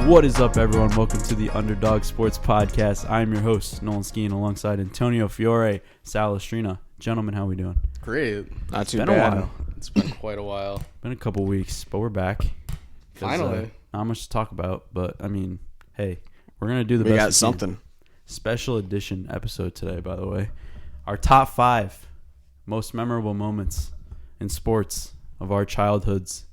What is up, everyone? Welcome to the Underdog Sports Podcast. I'm your host, Nolan Skeen, alongside Antonio Fiore, Salestrina. Gentlemen, how we doing? Great. Not too Been bad. a while. It's been quite a while. Been a couple weeks, but we're back. Finally. Not much to talk about, but I mean, hey, we're gonna do the We best. got something. Special edition episode today, by the way. Our top 5 most memorable moments in sports of our childhoods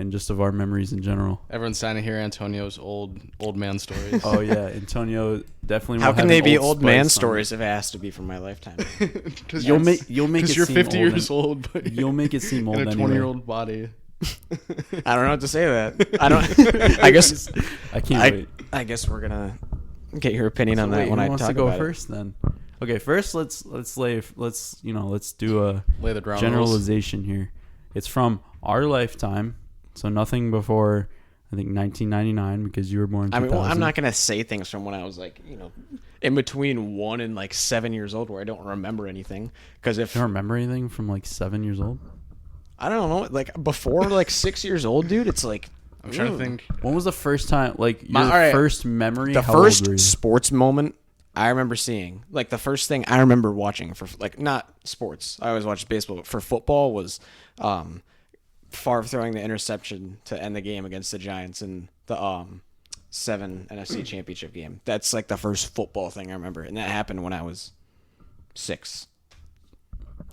and just of our memories in general. Everyone's trying to hear Antonio's old man stories. Oh yeah, Antonio definitely. How will can have they an be Old old Spice man on. stories if it has to be from my lifetime? You'll make it. Because you're seem 50 old years old, but You'll make it seem old in a anyway. 20-year-old body. I don't know what to say to that. I don't. I guess. I can't wait. I guess we're gonna get your opinion on So that wait, when who I wants talk to go about first then? Okay, first let's do a Lay the ground rules. generalization here. It's from our lifetime, so nothing before I think 1999 because you were born in 2000. I mean, well, I'm not gonna say things from when I was like, in between 1 and 7 years old where I don't remember anything. Because if You don't remember anything from 7 years old? I don't know, before 6 years old, dude, it's like I'm trying to think. When was the first time your all right. first memory? the How old were you? first sports moment I remember seeing, the first thing I remember watching for not sports. I always watched baseball, but for football was Favre throwing the interception to end the game against the Giants in the 7 NFC Championship game. That's the first football thing I remember, and that happened when I was 6.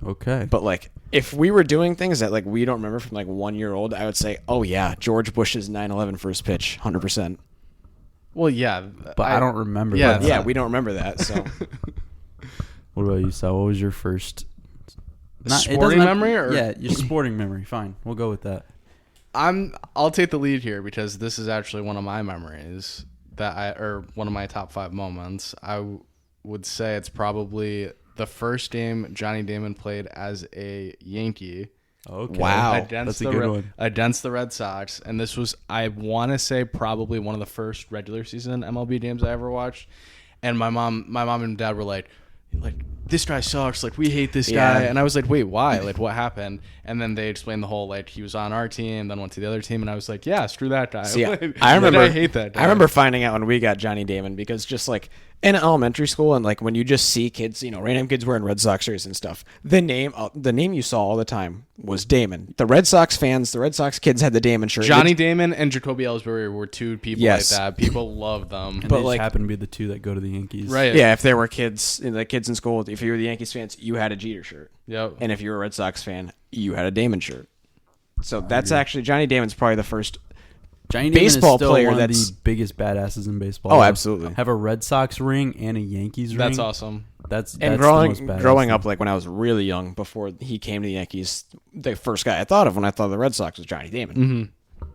Okay. But if we were doing things that we don't remember from 1 year old, I would say, oh yeah, George Bush's 9/11 first pitch, 100%. Well, yeah. But I don't remember yeah, that. Yeah, we don't remember that. So What about you, Sal? What was your first it sporting doesn't have- memory? Or? Yeah, your sporting memory. Fine. We'll go with that. I'll take the lead here because this is actually one of my memories or one of my top 5 moments. I would say it's probably the first game Johnny Damon played as a Yankee. Okay. Wow. That's a good one. Against the Red Sox. And this was, I want to say, probably one of the first regular season MLB games I ever watched. And my mom and dad were like, this guy sucks. We hate this guy. And I was like, wait, why? What happened? And then they explained the whole, he was on our team, then went to the other team. And I was like, yeah, screw that guy. See, I remember. I hate that guy. I remember finding out when we got Johnny Damon because just in elementary school and when you just see kids, random kids wearing Red Sox shirts and stuff, the name you saw all the time was Damon. The Red Sox fans, the Red Sox kids had the Damon shirt. Johnny Damon and Jacoby Ellsbury were 2 people Yes. like that. People loved them. And But, they just happen to be the 2 that go to the Yankees. Right. Yeah, if there were kids, kids in school, if you were the Yankees fans, you had a Jeter shirt. Yep. And if you were a Red Sox fan, you had a Damon shirt. So that's actually Johnny Damon's probably the first. Johnny Damon baseball is still player one of that's- the biggest badasses in baseball. Oh, absolutely. Have a Red Sox ring and a Yankees ring. That's awesome. That's And the growing most badass growing thing. up, when I was really young, before he came to the Yankees, the first guy I thought of when I thought of the Red Sox was Johnny Damon. Mm-hmm.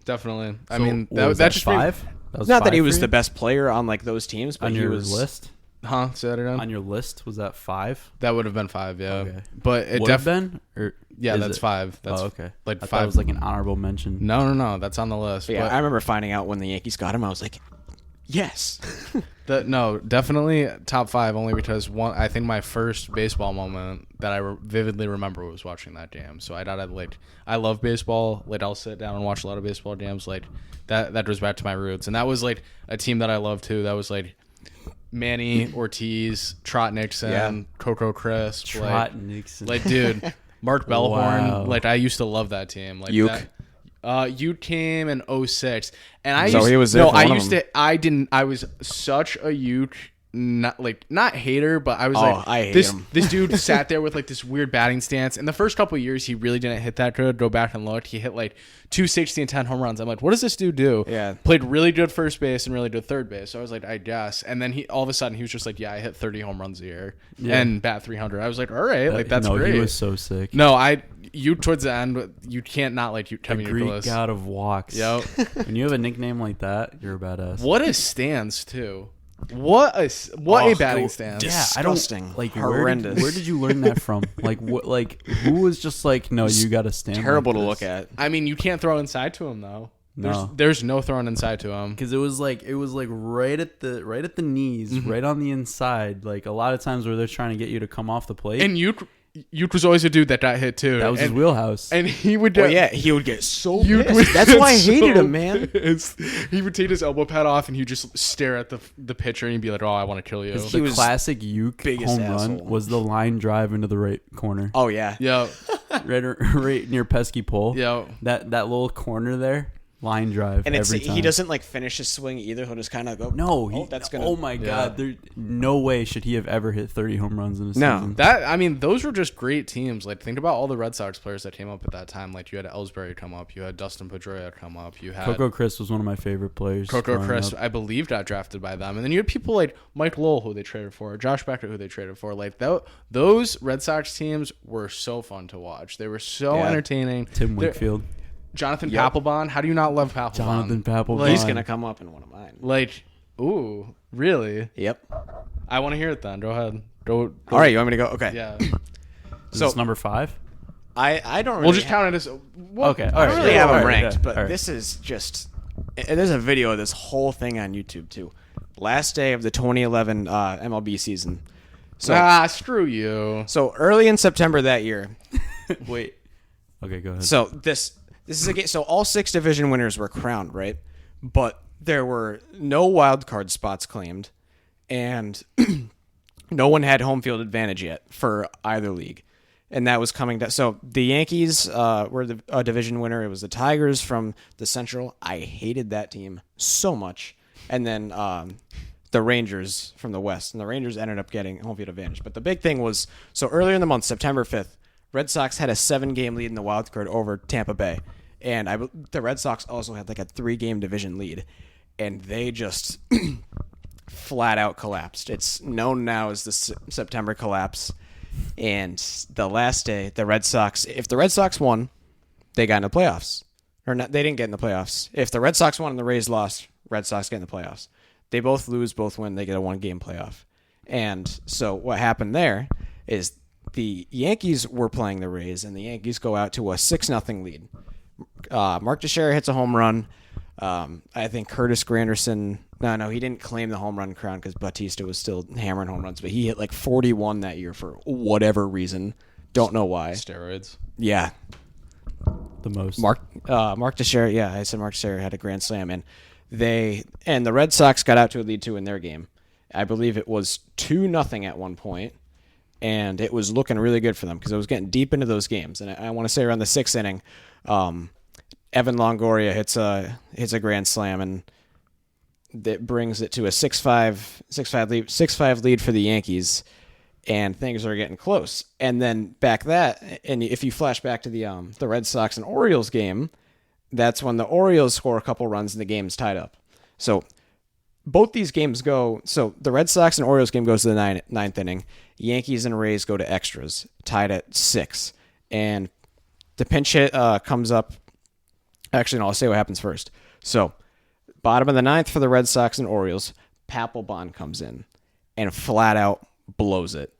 Definitely. I So mean, what was that just 5? That was Not that 5 he for was you? the best player on those teams, but on he your was list. Say that again? On your list, was that 5? That would have been 5, yeah. Okay. But it Would have definitely. been, or Yeah, is that's it? 5. That's okay. I thought 5. it was an honorable mention. No. That's on the list. Yeah, But I remember finding out when the Yankees got him. I was like, yes. no, definitely top 5. Only because I think my first baseball moment that I vividly remember was watching that game. So I thought I love baseball. I'll sit down and watch a lot of baseball games. That goes back to my roots, and that was a team that I love too. That was Manny Ortiz, Trot Nixon, Yeah. Coco Crisp, Trot Nixon. dude, Mark Bellhorn. Wow. I used to love that team. Uke. Uke came in 06. And I So used he was there no, for I one of used them. to I was such a Uke not hater, but I was I hate this him. this dude sat there with this weird batting stance. In the first couple of years, he really didn't hit that good. Go back and look. He hit 260 and 10 home runs. I'm like, what does this dude do? Yeah. Played really good first base and really good third base. So I was like, I guess. And then all of a sudden he was just I hit 30 home runs a year and bat 300. I was like, all right, that's no, great. he was so sick. No, you towards the end, you can't not like you Kevin Greek Youkilis. god of walks. Yep. When you have a nickname like that, you're a badass. What a stance too. What a batting stance. Yeah, I don't Disgusting. Where Horrendous. did you learn that from? Who was just no, you got to stand. Terrible like to this? look at. I mean, you can't throw inside to him though. No. There's no throwing inside to him. Because it was right at the knees, right on the inside. A lot of times where they're trying to get you to come off the plate, And you Uke was always a dude that got hit too. That was his wheelhouse. And he would. Oh yeah, he would get so Uke pissed. would That's get why I hated so him, man. pissed. He would take his elbow pad off and he'd just stare at the pitcher and he'd be like, "Oh, I want to kill you." He The was classic Uke biggest home run asshole. was the line drive into the right corner, Oh yeah. Yeah, right near pesky pole. yeah. That little corner there, line drive And every time. he doesn't like finish his swing either. He'll just kind of go. No, that's gonna. Oh my God! There, no way should he have ever hit 30 home runs in a No. season. I mean, those were just great teams. Like, think about all the Red Sox players that came up at that time. Like, you had Ellsbury come up, you had Dustin Pedroia come up, you had Coco Chris was one of my favorite players. Coco growing Chris, up. I believe, got drafted by them. And then you had people like Mike Lowell, who they traded for, Josh Becker, who they traded for. Like, those Red Sox teams were so fun to watch. They were so Yeah. entertaining. Tim They're- Wakefield. Jonathan Yep. Papelbon. How do you not love Papelbon? Jonathan Papelbon. Like, He's gonna come up in one of mine. Like, ooh, really? Yep. I want to hear it then. Go ahead. Go. All right, you want me to go? Okay. Yeah. Is So- this number 5? I don't. Really We'll just count it as. Well, Okay, I all don't right, really yeah, have all them right, ranked, yeah, but all right. this is just. And there's a video of this whole thing on YouTube too. Last day of the 2011 MLB season. So screw you. so early in September that year. Wait. Okay, go ahead. So this is a game. So all 6 division winners were crowned, right? But there were no wild card spots claimed, and no one had home field advantage yet for either league, and that was coming down. So the Yankees were a division winner. It was the Tigers from the Central. I hated that team so much, and then the Rangers from the West, and the Rangers ended up getting home field advantage. But the big thing was, so earlier in the month, September 5th, Red Sox had a 7-game lead in the wild card over Tampa Bay, and the Red Sox also had like a 3-game division lead, and they just flat out collapsed. It's known now as the September collapse. And the last day, the Red Sox, if the Red Sox won, they got in the playoffs. Or not, they didn't get in the playoffs. If the Red Sox won and the Rays lost, Red Sox get in the playoffs. They both lose, both win, they get a 1-game playoff. And so what happened there is the Yankees were playing the Rays, and the Yankees go out to a 6-0 lead. Mark Teixeira hits a home run. I think Curtis Granderson. No, he didn't claim the home run crown because Bautista was still hammering home runs, but he hit like 41 that year for whatever reason. Don't know why. Steroids. Yeah, the most. Mark Teixeira. Yeah, I said Mark Teixeira had a grand slam, and the Red Sox got out to a lead 2 in their game. I believe it was 2-0 at one point, and it was looking really good for them because it was getting deep into those games. And I want to say around the 6th inning, Evan Longoria hits a grand slam, and that brings it to a 6-5 lead for the Yankees, and things are getting close. And then and if you flash back to the Red Sox and Orioles game, that's when the Orioles score a couple runs and the game's tied up. So both these games go. So the Red Sox and Orioles game goes to the ninth inning. Yankees and Rays go to extras, tied at 6, and the pinch hit comes up. Actually, no, I'll say what happens first. So, bottom of the 9th for the Red Sox and Orioles, Papelbon comes in and flat out blows it.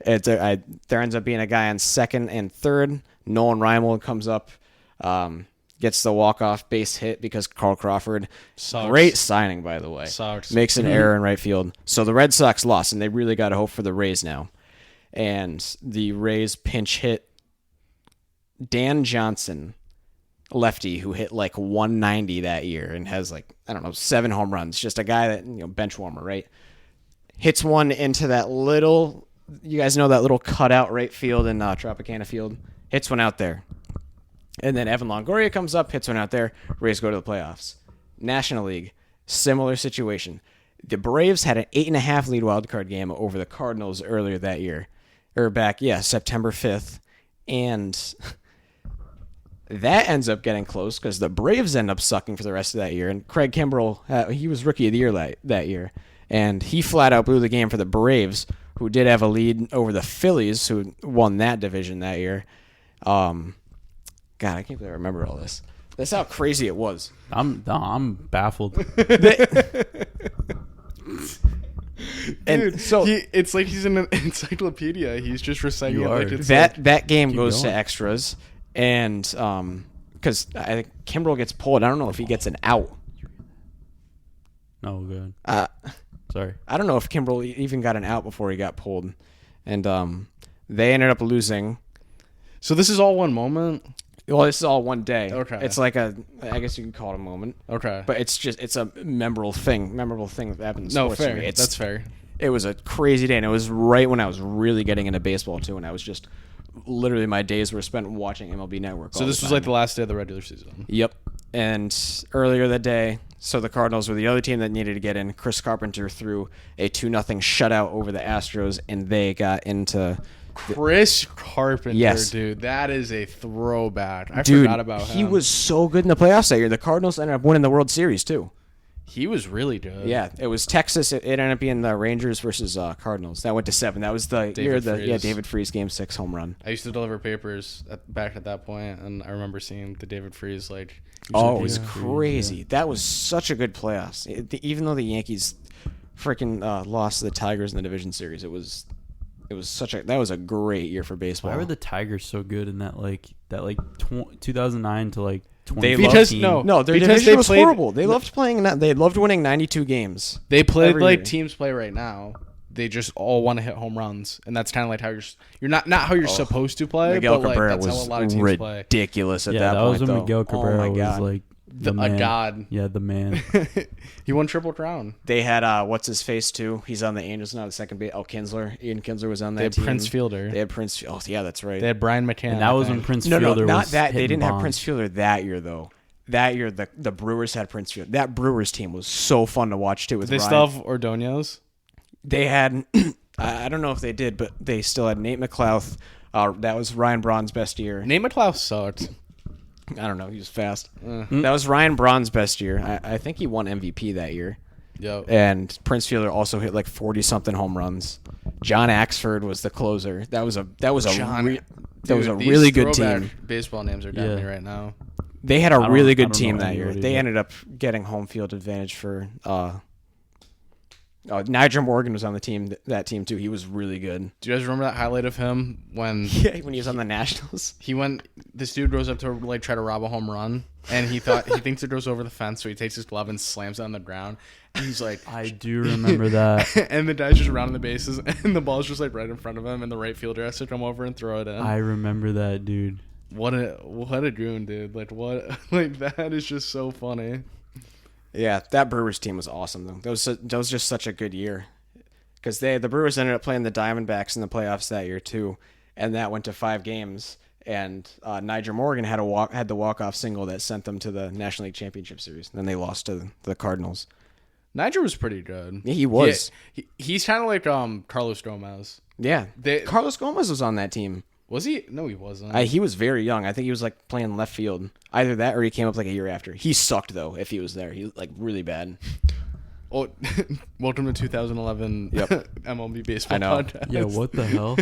There ends up being a guy on 2nd and 3rd. Nolan Reimold comes up, gets the walk-off base hit because Carl Crawford, Sucks. great signing, by the way, Sucks. makes an error in right field. So the Red Sox lost, and they really got to hope for the Rays now. And the Rays pinch hit Dan Johnson, lefty, who hit like 190 that year and has like, 7 home runs. Just a guy that, bench warmer, right? Hits one into that little, you guys know that little cutout right field in Tropicana Field? Hits one out there. And then Evan Longoria comes up, hits one out there. Rays go to the playoffs. National League, similar situation. The Braves had an 8.5 lead wild card game over the Cardinals earlier that year. September 5th. And that ends up getting close because the Braves end up sucking for the rest of that year. And Craig Kimbrell, he was Rookie of the Year that year. And he flat out blew the game for the Braves, who did have a lead over the Phillies, who won that division that year. God, I can't believe I remember all this. That's how crazy it was. I'm baffled. And so it's like he's in an encyclopedia. He's just reciting You it like are. it's That game keep goes going. to extras, and because I think Kimbrell gets pulled. I don't know if he gets an out. No, good. Uh, Sorry. I don't know if Kimbrell even got an out before he got pulled, and They ended up losing. So this is all one moment. Well, this is all one day. Okay. It's like I guess you could call it a moment. Okay. But it's a memorable thing that happened in sports fair. to me. That's fair. It was a crazy day, and it was right when I was really getting into baseball too, and I was just literally my days were spent watching MLB Network. So this was like the last day of the regular season. Yep. And earlier that day, so the Cardinals were the other team that needed to get in. Chris Carpenter threw a 2-0 shutout over the Astros, and they got into. Chris Carpenter, Yes. dude, that is a throwback. I Dude, forgot about him. he was so good in the playoffs that year. The Cardinals ended up winning the World Series too. He was really good. Yeah, it was Texas. It ended up being the Rangers versus Cardinals. That went to 7. That was the year of the David Freese Game 6 home run. I used to deliver papers back at that point, and I remember seeing the David Freese like. Oh, it was crazy. Yeah. That was such a good playoffs. Even though the Yankees freaking lost to the Tigers in the division series, it was that was a great year for baseball. Why were the Tigers so good in that 2009 to like 20? They because no, their division was horrible. They loved playing. They loved winning 92 games. They played like year. Teams play right now. They just all want to hit home runs, and that's kind of like how you're not how you're supposed to play. Miguel but Cabrera that's was how a lot of teams play. Ridiculous at that that point. was when though. Miguel Cabrera was like a god. Yeah, the man. He won Triple Crown. They had what's his face too. He's on the Angels now. The second base. Oh, Kinsler. Ian Kinsler was on that team. They had Prince Fielder. They had Prince. Oh, yeah, that's right. They had Brian McCann. And that was when Prince Fielder was not that. They didn't bombs. have Prince Fielder that year though. That year, the Brewers had Prince Fielder. That Brewers team was so fun to watch too. With they Ryan. still have Ordonez. They had. I don't know if they did, but they still had Nate McLouth. That was Ryan Braun's best year. Nate McLouth sucked. I don't know. He was fast. That was Ryan Braun's best year. I think he won MVP that year. Yep. And Prince Fielder also hit like 40-something home runs. John Axford was the closer. That was a really good team. Baseball names are down me right now. They had a really good team that year. They ended up getting home field advantage for. Nigel Morgan was on the team. That team too. He was really good. Do you guys remember that highlight of him when when he was on the Nationals? This dude goes up to like try to rob a home run, and he thinks it goes over the fence, so he takes his glove and slams it on the ground. And he's like, I do remember that. And the guy's just rounding the bases, and the ball's just like right in front of him, and the right fielder has to come over and throw it in. I remember that, dude. What a goon, dude! Like that is just so funny. Yeah, that Brewers team was awesome though. That was just such a good year, because the Brewers ended up playing the Diamondbacks in the playoffs that year too, and that went to 5 games. And Nigel Morgan had the walk-off single that sent them to the National League Championship Series. And then they lost to the Cardinals. Nigel was pretty good. Yeah, he was. He's kind of like Carlos Gomez. Yeah, Carlos Gomez was on that team. Was he? No, he wasn't. He was very young. I think he was like playing left field. Either that or he came up like a year after. He sucked though. If he was there, he was like really bad. Oh, welcome to 2011 MLB baseball podcast. Yeah, what the hell?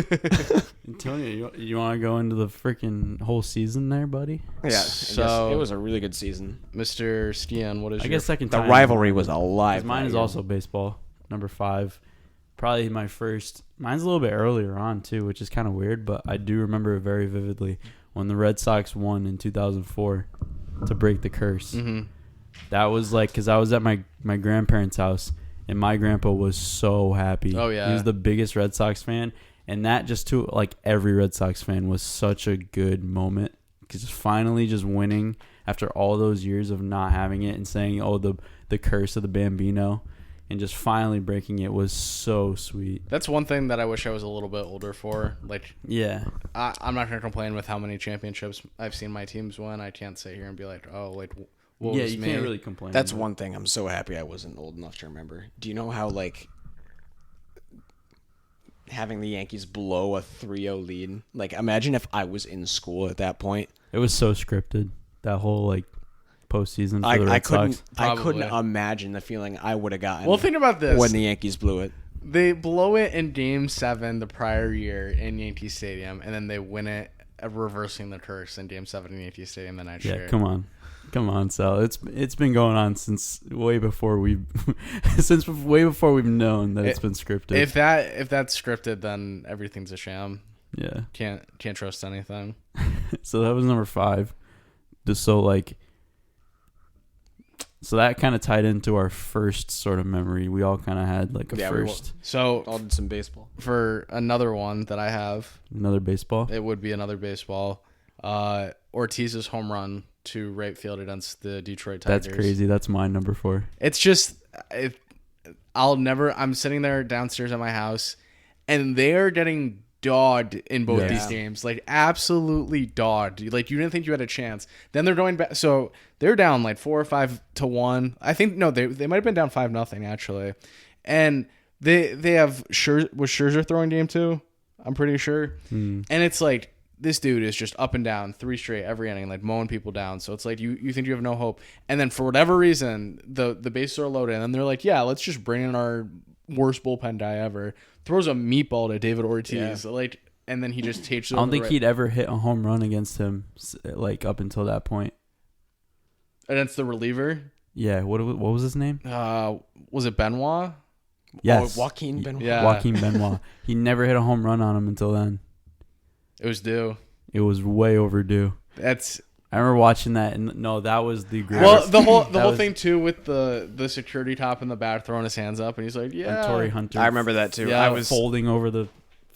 Antonio, you want to go into the freaking whole season there, buddy? Yeah, so it was a really good season. Mr. Stian, what is guess second the time rivalry was alive. Mine is also baseball. Number 5. Probably my first. Mine's a little bit earlier on too, which is kind of weird, but I do remember it very vividly when the Red Sox won in 2004 to break the curse. Mm-hmm. That was like because I was at my grandparents' house and my grandpa was so happy. Oh yeah, he was the biggest Red Sox fan, and that just to like every Red Sox fan was such a good moment because finally just winning after all those years of not having it and saying, "Oh, the curse of the Bambino." And just finally breaking it was so sweet. That's one thing that I wish I was a little bit older for. Like, yeah, I'm not gonna complain with how many championships I've seen my teams win. I can't sit here and be like, oh, like, what was you me? can't really complain. That's one thing I'm so happy I wasn't old enough to remember. Do you know how like having the Yankees blow a 3-0 lead? Like, imagine if I was in school at that point. It was so scripted. That whole like postseason for the Red Sox. I couldn't imagine the feeling I would have gotten. Well, think about this. When the Yankees blew it. They blow it in Game 7 the prior year in Yankee Stadium, and then they win it, reversing the curse in Game 7 in Yankee Stadium the next year. Yeah, come on, Sal. It's been going on since way before we've known that it's been scripted. If that's scripted, then everything's a sham. Yeah, can't trust anything. So that was number 5. Just so like. So that kind of tied into our first sort of memory. We all kind of had like a first. So all did some baseball. For another one that I have, Another baseball. it would be another baseball. Ortiz's home run to right field against the Detroit Tigers. That's crazy. That's my number 4. It's just, I'm sitting there downstairs at my house, and they're getting dogged in both these games. Like, absolutely dogged. Like, you didn't think you had a chance. Then they're going back. So they're down like 4 or 5-1. I think, no, they might have been down 5-0 actually. And they have was Scherzer throwing game 2? I'm pretty sure. And it's like, this dude is just up and down 3 straight every inning, like mowing people down. So it's like you think you have no hope. And then for whatever reason, the bases are loaded, and they're like, yeah, let's just bring in our worst bullpen guy ever. Throws a meatball to David Ortiz, like, and then he just takes it. I don't think he'd ever hit a home run against him, like up until that point. Against the reliever. Yeah. What was his name? Was it Benoit? Yes, Joaquin Benoit. Yeah. Joaquin Benoit. He never hit a home run on him until then. It was due. It was way overdue. I remember watching that, and no, that was the greatest. Well, the whole thing too with the security top in the back throwing his hands up, and he's like, "Yeah." And Torrey Hunter. I remember that too. Yeah. I was folding over the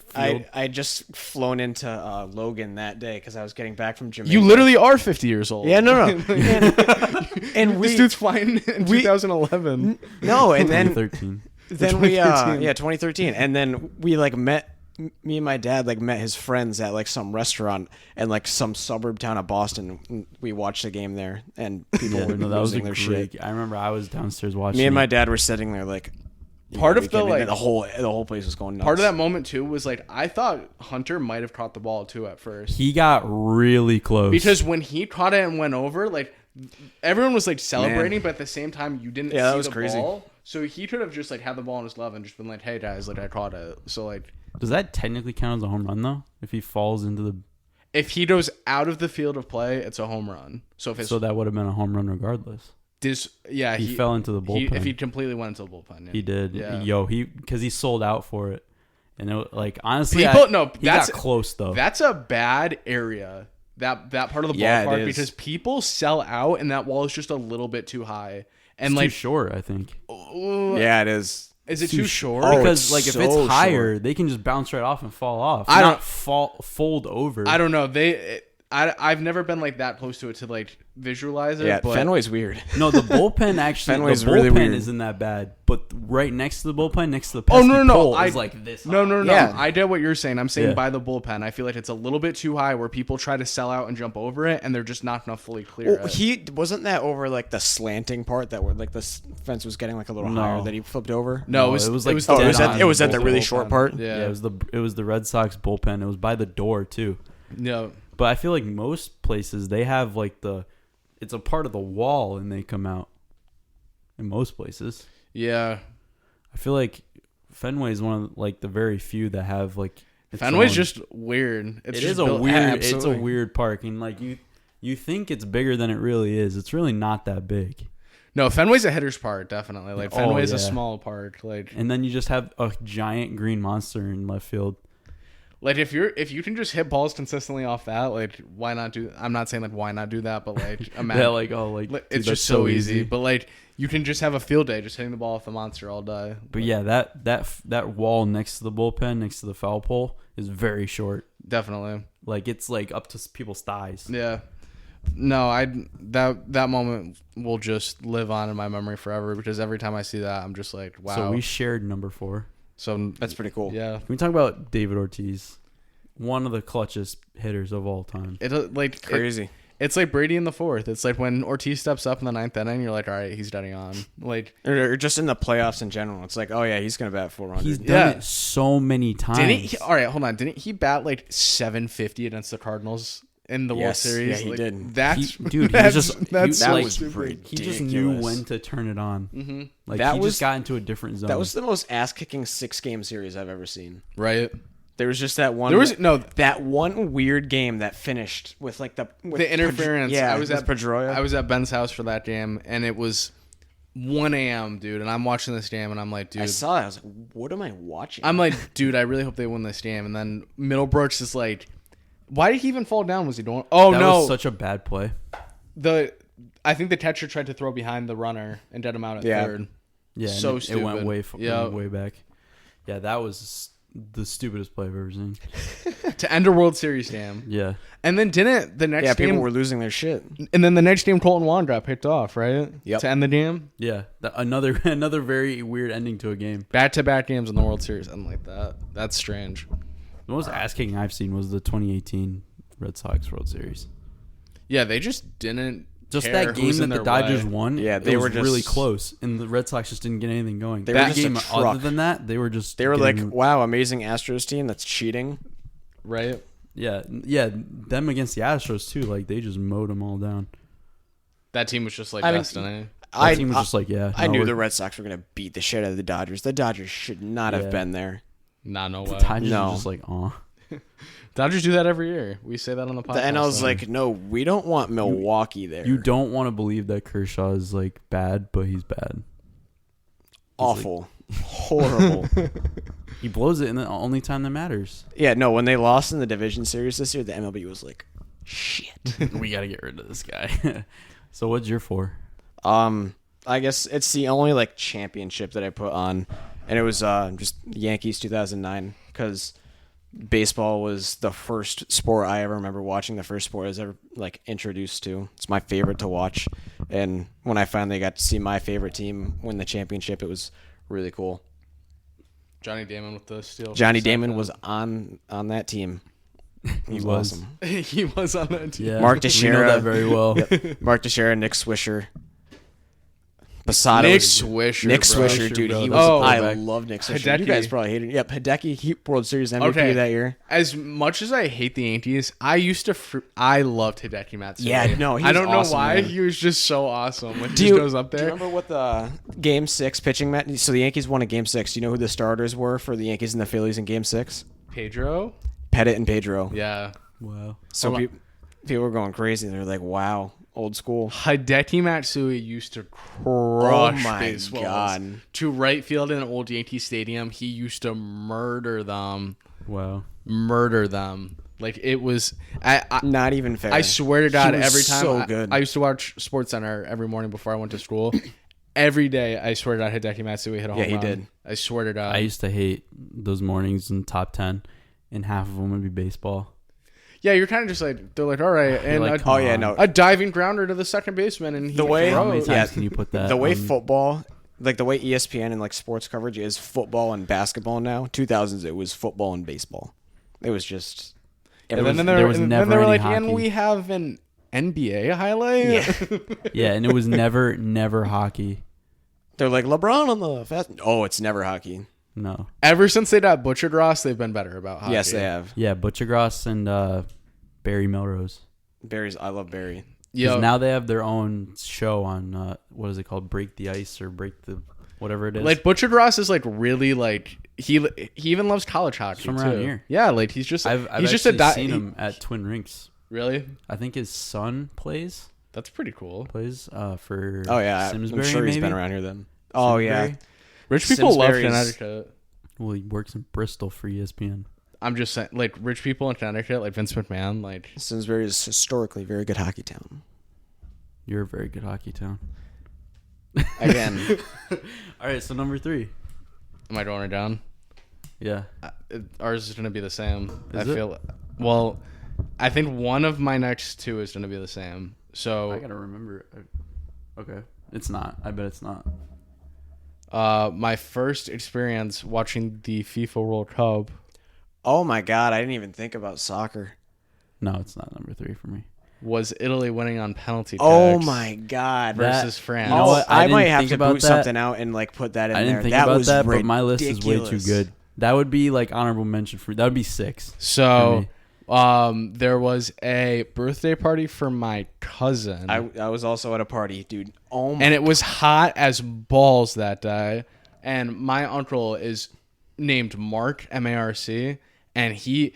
field. I had just flown into Logan that day because I was getting back from Jamaica. You literally are 50 years old. Yeah, no. and this dude's flying in 2011. No, and then 2013. Then we 2013, and then we like met. Me and my dad like met his friends at like some restaurant in like some suburb town of Boston. We watched the game there, and people were losing their shit. I remember I was downstairs watching. Me and my dad were sitting there like. Part of the like the whole place was going nuts. Part of that moment too was like I thought Hunter might have caught the ball too at first. He got really close because when he caught it and went over, like everyone was like celebrating, but at the same time you didn't see that was the crazy. ball. So he could have just like had the ball in his glove and just been like, "Hey guys, like I caught it." So like. Does that technically count as a home run though? If he falls into the, if he goes out of the field of play, it's a home run. So that would have been a home run regardless. He fell into the bullpen. If he completely went into the bullpen, yeah. He did. Yeah. Because he sold out for it, and it, like honestly, he got close though. That's a bad area. That part of the ballpark because people sell out and that wall is just a little bit too high and it's like too short. I think. Yeah, it is. Is it too short? Because like if it's higher, they can just bounce right off and fall off. Fold over. I don't know. I've never been like that close to it to like visualize it. Yeah, but Fenway's weird. No, the bullpen actually. Fenway's the bullpen really weird. isn't that bad, but right next to the bullpen, next to the pesky pole, is like this. No. Yeah. I get what you're saying. I'm saying by the bullpen. I feel like it's a little bit too high where people try to sell out and jump over it, and they're just not enough fully clear. Well, he wasn't that over like the slanting part that where like the fence was getting like a little higher that he flipped over. No, it was at the really short part. Yeah, it was the Red Sox bullpen. It was by the door too. No. But I feel like most places they have like it's a part of the wall and they come out. In most places, yeah. I feel like Fenway is one of like the very few that have like. Fenway's just weird. It's a weird park, and like you think it's bigger than it really is. It's really not that big. No, Fenway's a hitter's park, definitely. Like Fenway's a small park, like. And then you just have a giant green monster in left field. Like if you can just hit balls consistently off that, like why not do? I'm not saying like why not do that, but like imagine it's just so easy. But like you can just have a field day just hitting the ball off the monster all day. But yeah, that wall next to the bullpen, next to the foul pole, is very short. Definitely, like it's like up to people's thighs. Yeah. No, that moment will just live on in my memory forever because every time I see that, I'm just like, wow. So we shared number 4. So that's pretty cool. Yeah. Can we talk about David Ortiz, one of the clutchest hitters of all time? Crazy. It's like Brady in the 4th. It's like when Ortiz steps up in the 9th inning, you're like, all right, he's getting on. Like, or just in the playoffs in general. It's like, oh yeah, he's gonna bat 400. He's done it so many times. All right, hold on. Didn't he bat like 750 against the Cardinals in the World Series? Yeah, he did. That was ridiculous. He just knew when to turn it on. Mm-hmm. Like he just got into a different zone. That was the most ass-kicking 6-game series I've ever seen. Right. There was just that one. That one weird game that finished with like the interference. I was at Pedroia. I was at Ben's house for that game, and it was 1 a.m., dude. And I'm watching this game, and I'm like, dude. I saw it. I was like, what am I watching? I'm like, dude, I really hope they win this game. And then Middlebrooks is like, why did he even fall down? Was he doing? Oh, that no. was such a bad play. The I think the catcher tried to throw behind the runner and dead him out at third. Yeah, So and it went stupid. way back. Yeah, that was the stupidest play I've ever seen. To end a World Series game. Yeah. And then didn't the next game... people were losing their shit. And then the next game, Colton Wong got picked off, right? Yep. To end the game. Yeah. Another very weird ending to a game. Back-to-back games in the World Series. End like that. That's strange. The most ass-kicking I've seen was the 2018 Red Sox World Series. Yeah, they just didn't Just care that who game was that in the their Dodgers way. won. Yeah, they were just really close, and the Red Sox just didn't get anything going. They That were just a game, truck. other than that, they were just. They were like, wow, amazing Astros team that's cheating. Right? yeah. Them against the Astros too. Like they just mowed them all down. That team was just like I mean, destiny. That team was just like, I no, knew we're- the Red Sox were going to beat the shit out of the Dodgers. The Dodgers should not have been there. Nah, no way. The Dodgers No. were just like, Dodgers do that every year. We say that on the podcast. And I was like, no, we don't want Milwaukee there. you don't want to believe that Kershaw is like bad, but he's bad. Awful. Horrible. He blows it in the only time that matters. Yeah, no, when they lost in the division series this year, the MLB was like, shit. We got to get rid of this guy. So what's your 4? I guess it's the only like championship that I put on, and it was just Yankees 2009 because baseball was the first sport I ever remember watching. The first sport I was ever like introduced to. It's my favorite to watch, and when I finally got to see my favorite team win the championship, it was really cool. Johnny Damon with the steal. Johnny Damon was on that team. He was awesome. He was on that team. Yeah, Mark we know Teixeira. that very well. Mark Teixeira, Nick Swisher. Posada. Nick was- Swisher. Nick bro. Swisher, dude. bro. He That's was. a I throwback. love Nick Swisher. Hideki. You guys probably hated him. Yep, Hideki, he World Series MVP Okay. that year. As much as I hate the Yankees, I used to. I loved Hideki Matsui. Yeah, no, he I was don't know awesome, why man. he was just so awesome when he Do just you, goes up do you there. remember what the Game 6 pitching match? So the Yankees won a Game 6. Do you know who the starters were for the Yankees and the Phillies in Game 6? Pedro. Pettit and Pedro. Yeah. Wow. So Hold people were going crazy. They're like, wow, old school. Hideki Matsui used to crush Oh my baseballs. God. To right field in old Yankee Stadium, he used to murder them. Wow. Like it was. I Not even fair. I swear to God, He was every time so good. I used to watch Sports Center every morning before I went to school. Every day, I swear to God, Hideki Matsui hit a home run. he did. I swear to God. I used to hate those mornings in top 10, and half of them would be baseball. Yeah, you're kind of just like, they're like, all right, and like, a, come Oh yeah, on. no. a diving grounder to the second baseman, and he The way- How many throws. times Yeah. can you put that? The way on- football, like the way ESPN and like sports coverage is football and basketball now. 2000s, it was football and baseball. It was just. And was- then there was and never then they were any like, hockey. and we have an NBA highlight. Yeah. Yeah, and it was never hockey. They're like LeBron on the fast. Oh, it's never hockey. No. Ever since they got Butchered Ross, they've been better about hockey. Yes, they have. Yeah, Butchergrass and Barry Melrose. Barry's. I love Barry. 'Cause Yo, now they have their own show on what is it called? Break the Ice or Break the whatever it is. like Butchered Ross is like really like he even loves college hockey from too. around here. Yeah, like he's just I've he's just a actually seen him at Twin Rinks. Really? I think his son plays That's pretty cool. for Oh yeah, Simsbury, I'm sure he's maybe? been around here then. Oh yeah, Simsbury? Rich people love Simsbury's- Connecticut. Well, he works in Bristol for ESPN. I'm just saying, like rich people in Connecticut, like Vince McMahon, like Simsbury is historically a very good hockey town. You're a very good hockey town. Again, All right, so number 3. am I going it down? Yeah. Ours is going to be the same. Is I it? feel. Well, I think one of my next 2 is going to be the same. So I gotta remember. Okay, it's not. I bet it's not. my first experience watching the FIFA World Cup. oh my God, I didn't even think about soccer. No, it's not number 3 for me. Was Italy winning on penalty Oh tags my God. versus France? You know what? I I didn't might have think to about boot that. something out and like put that in I there. didn't think that about was that, but my list is way too ridiculous. good. That would be like honorable mention for. That would be 6. So, there was a birthday party for my cousin, I was also at a party, dude. Oh my. and it was hot as balls that day. And my uncle is named Mark, Marc, and he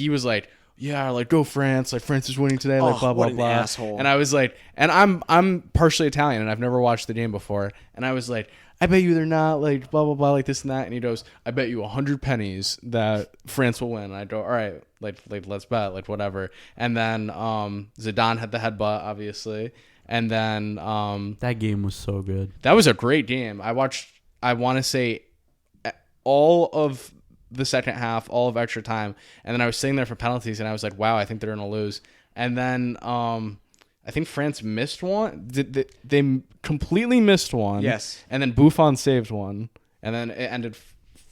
was like, yeah, like go France, like France is winning today, like Oh, blah blah what an blah. asshole. And I was like, and I'm partially Italian, and I've never watched the game before, and I was like, I bet you they're not, like blah blah blah, like this and that. And he goes, I bet you 100 pennies that France will win. And I go, all right, like let's bet, like whatever. And then Zidane had the headbutt, obviously, And then That game was so good. that was a great game. I watched, I want to say, all of the second half, all of extra time, and then I was sitting there for penalties, and I was like, wow, I think they're going to lose. And then I think France missed one. They completely missed one. Yes. And then Buffon saved one. And then it ended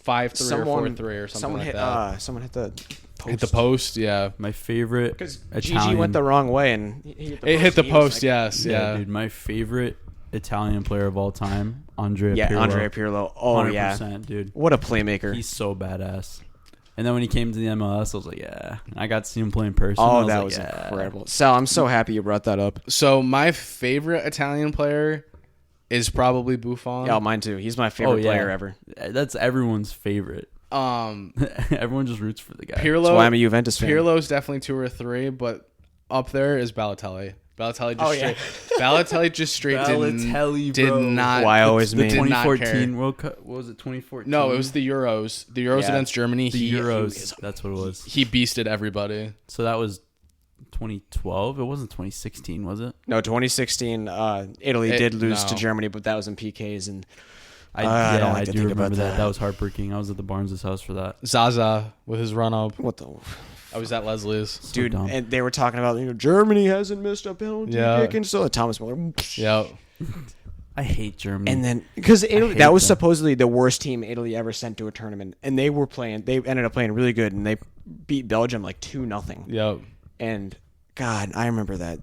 5-3 or 4-3 or something like that. Someone hit the post. Hit the post, yeah. My favorite Because Italian. Gigi went the wrong way and he It hit the He was post, like, yes, yeah. Dude, my favorite Italian player of all time, Andrea Pirlo. Andrea Pirlo. Oh 100%, yeah, dude. what a playmaker. He's so badass. And then when he came to the MLS, I was like, yeah. I got to see him play in person. I Oh, was that like, was yeah. incredible. Sal, I'm so happy you brought that up. So my favorite Italian player is probably Buffon. Yeah, mine too. He's my favorite player ever. That's everyone's favorite. Everyone just roots for the guy. Pirlo, That's why I'm a Juventus fan. Pirlo's definitely 2 or 3, but up there is Balotelli. Balotelli just straight Balotelli, did bro. not. Why always me? Did not care. 2014 World Cup. What was it? 2014. No, it was the Euros. The Euros Yeah. against Germany. the Euros. That's what it was. He beasted everybody. So that was 2012. It wasn't 2016, was it? No, 2016. Italy did lose to no. Germany, but that was in PKs, and I don't like to do think about remember that. that. That was heartbreaking. I was at the Barnes' house for that. Zaza with his run up. what the I was at Leslie's. So dude? dumb. And they were talking about Germany hasn't missed a penalty kick, and so Thomas Muller. Yep. I hate Germany. And then because Italy, hate that was them. supposedly the worst team Italy ever sent to a tournament, and they were playing. They ended up playing really good, and they beat Belgium like 2-0. Yep. And God, I remember that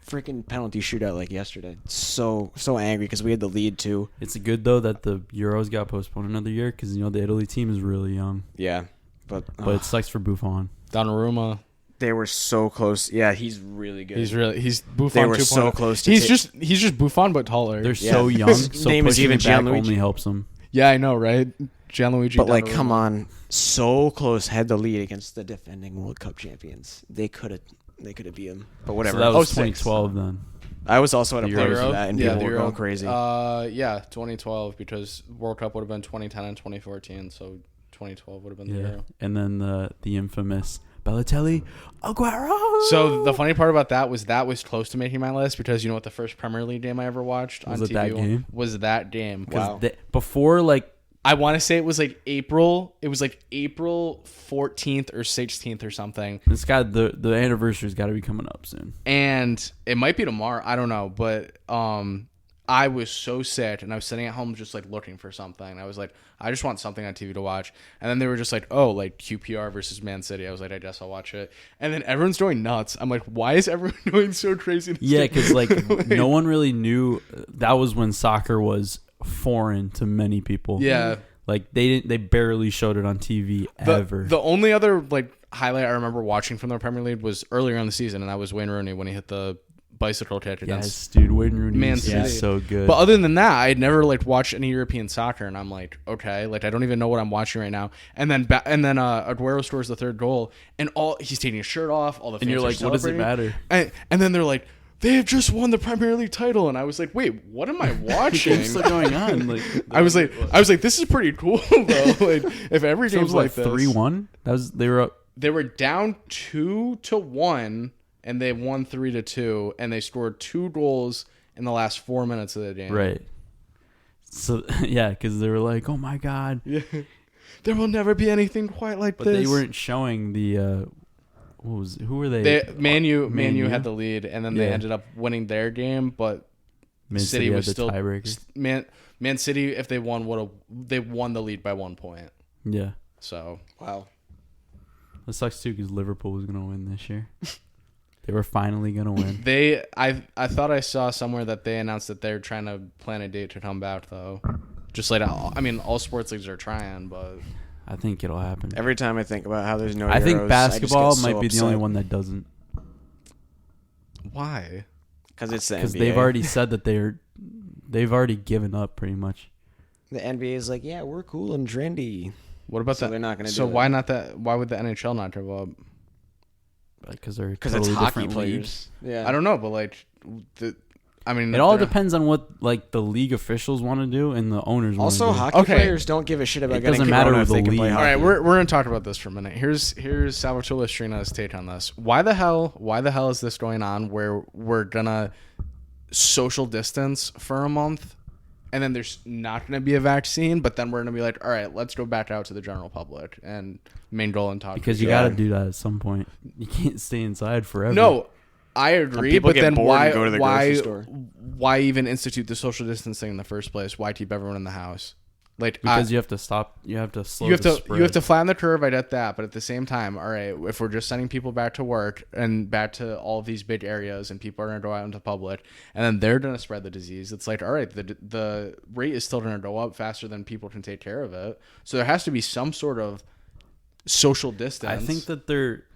freaking penalty shootout like yesterday. So angry because we had the lead too. It's good though that the Euros got postponed another year because the Italy team is really young. Yeah, but But it sucks for Buffon. Donnarumma. they were so close. Yeah, he's really good. He's Buffon. They were 2.0. so close to He's just Buffon but taller. They're Yeah. so young. His So name is pushing even it back Gianluigi. only helps them. Yeah, I know, right? Gianluigi. But like, Donnarumma. come on, so close, had the lead against the defending World Cup champions. They could have beat them. But whatever. So that was 06. 2012 then. I was also at a The player Euro? for that, and Yeah, people the were Euro. going crazy. Yeah, 2012 because World Cup would have been 2010 and 2014, so 2012 would have been the Yeah. Euro. And then the infamous Balotelli, Aguero. So the funny part about that was close to making my list because you know what the first Premier League game I ever watched on Was it TV that game? was that game. Wow. Before like I want to say it was like April. It was like April 14th or 16th or something. this guy, the anniversary's got to be coming up soon. And it might be tomorrow. I don't know, but I was so sick, and I was sitting at home just like looking for something. I was like, I just want something on TV to watch. And then they were just like, oh, like QPR versus Man City. I was like, I guess I'll watch it. And then everyone's going nuts. I'm like, why is everyone going so crazy? Yeah, because like no one really knew that was when soccer was foreign to many people. Yeah. Like they barely showed it on TV ever. The only other like highlight I remember watching from the Premier League was earlier in the season, and that was Wayne Rooney when he hit the bicycle kick against. yes, dude, Wayne Rooney Man is City. so good. But other than that, I had never like watched any European soccer, and I'm like, okay, like I don't even know what I'm watching right now. And then Aguero scores the third goal, and he's taking his shirt off. All the fans and you're are like, what does it celebrating. matter? And then they're like, they have just won the Premier League title, and I was like, wait, what am I watching? What's still going on? Like I was like, this is pretty cool though. Like if every so it game's was like this, 3-1. That was they were up. they were down 2-1, and they won 3-2, and they scored 2 goals in the last 4 minutes of the game. Right. So yeah, because they were like, "Oh my god!" Yeah. There will never be anything quite like But this. they weren't showing the who were they? Man U Man U? had the lead, and then they Yeah. ended up winning their game, but Man City had was the still tiebreaker. Man City. If they won, they won the lead by 1 point. Yeah, So Wow. that sucks too because Liverpool was gonna win this year. They were finally gonna win. I thought I saw somewhere that they announced that they're trying to plan a date to come back though. Just like I mean, all sports leagues are trying, but I think it'll happen. Every time I think about how there's no I think Euros, basketball I just get so might be the upset. only one that doesn't why? Because it's the because NBA. they've already said that they've already given up pretty much. The NBA is like, yeah, we're cool and trendy. What about So that? they're not gonna So do it. why not that? Why would the NHL not give up? Because they're Because totally it's hockey different players. leagues. Yeah. I don't know, but like, I mean, It all they're- depends on what like the league officials want to do and the owners want to Also, do. hockey Okay. players don't give a shit about It getting doesn't matter corona with if they the can play league. All hockey. right, we're gonna talk about this for a minute. Here's Salvatore Strina's take on this. Why the hell is this going on? Where we're gonna social distance for a month, and then there's not going to be a vaccine, but then we're going to be like, all right, let's go back out to the general public and mingle and talk. Because you got to do that at some point. You can't stay inside forever. No, I agree, people but get then bored and go to the grocery store. why even institute the social distancing in the first place? Why keep everyone in the house? Like, because you have to stop. You have to slow. You have to flatten the curve. I get that, but at the same time, all right, if we're just sending people back to work and back to all of these big areas, and people are going to go out into public, and then they're going to spread the disease, it's like, all right, the rate is still going to go up faster than people can take care of it. So there has to be some sort of social distance. I think that they're.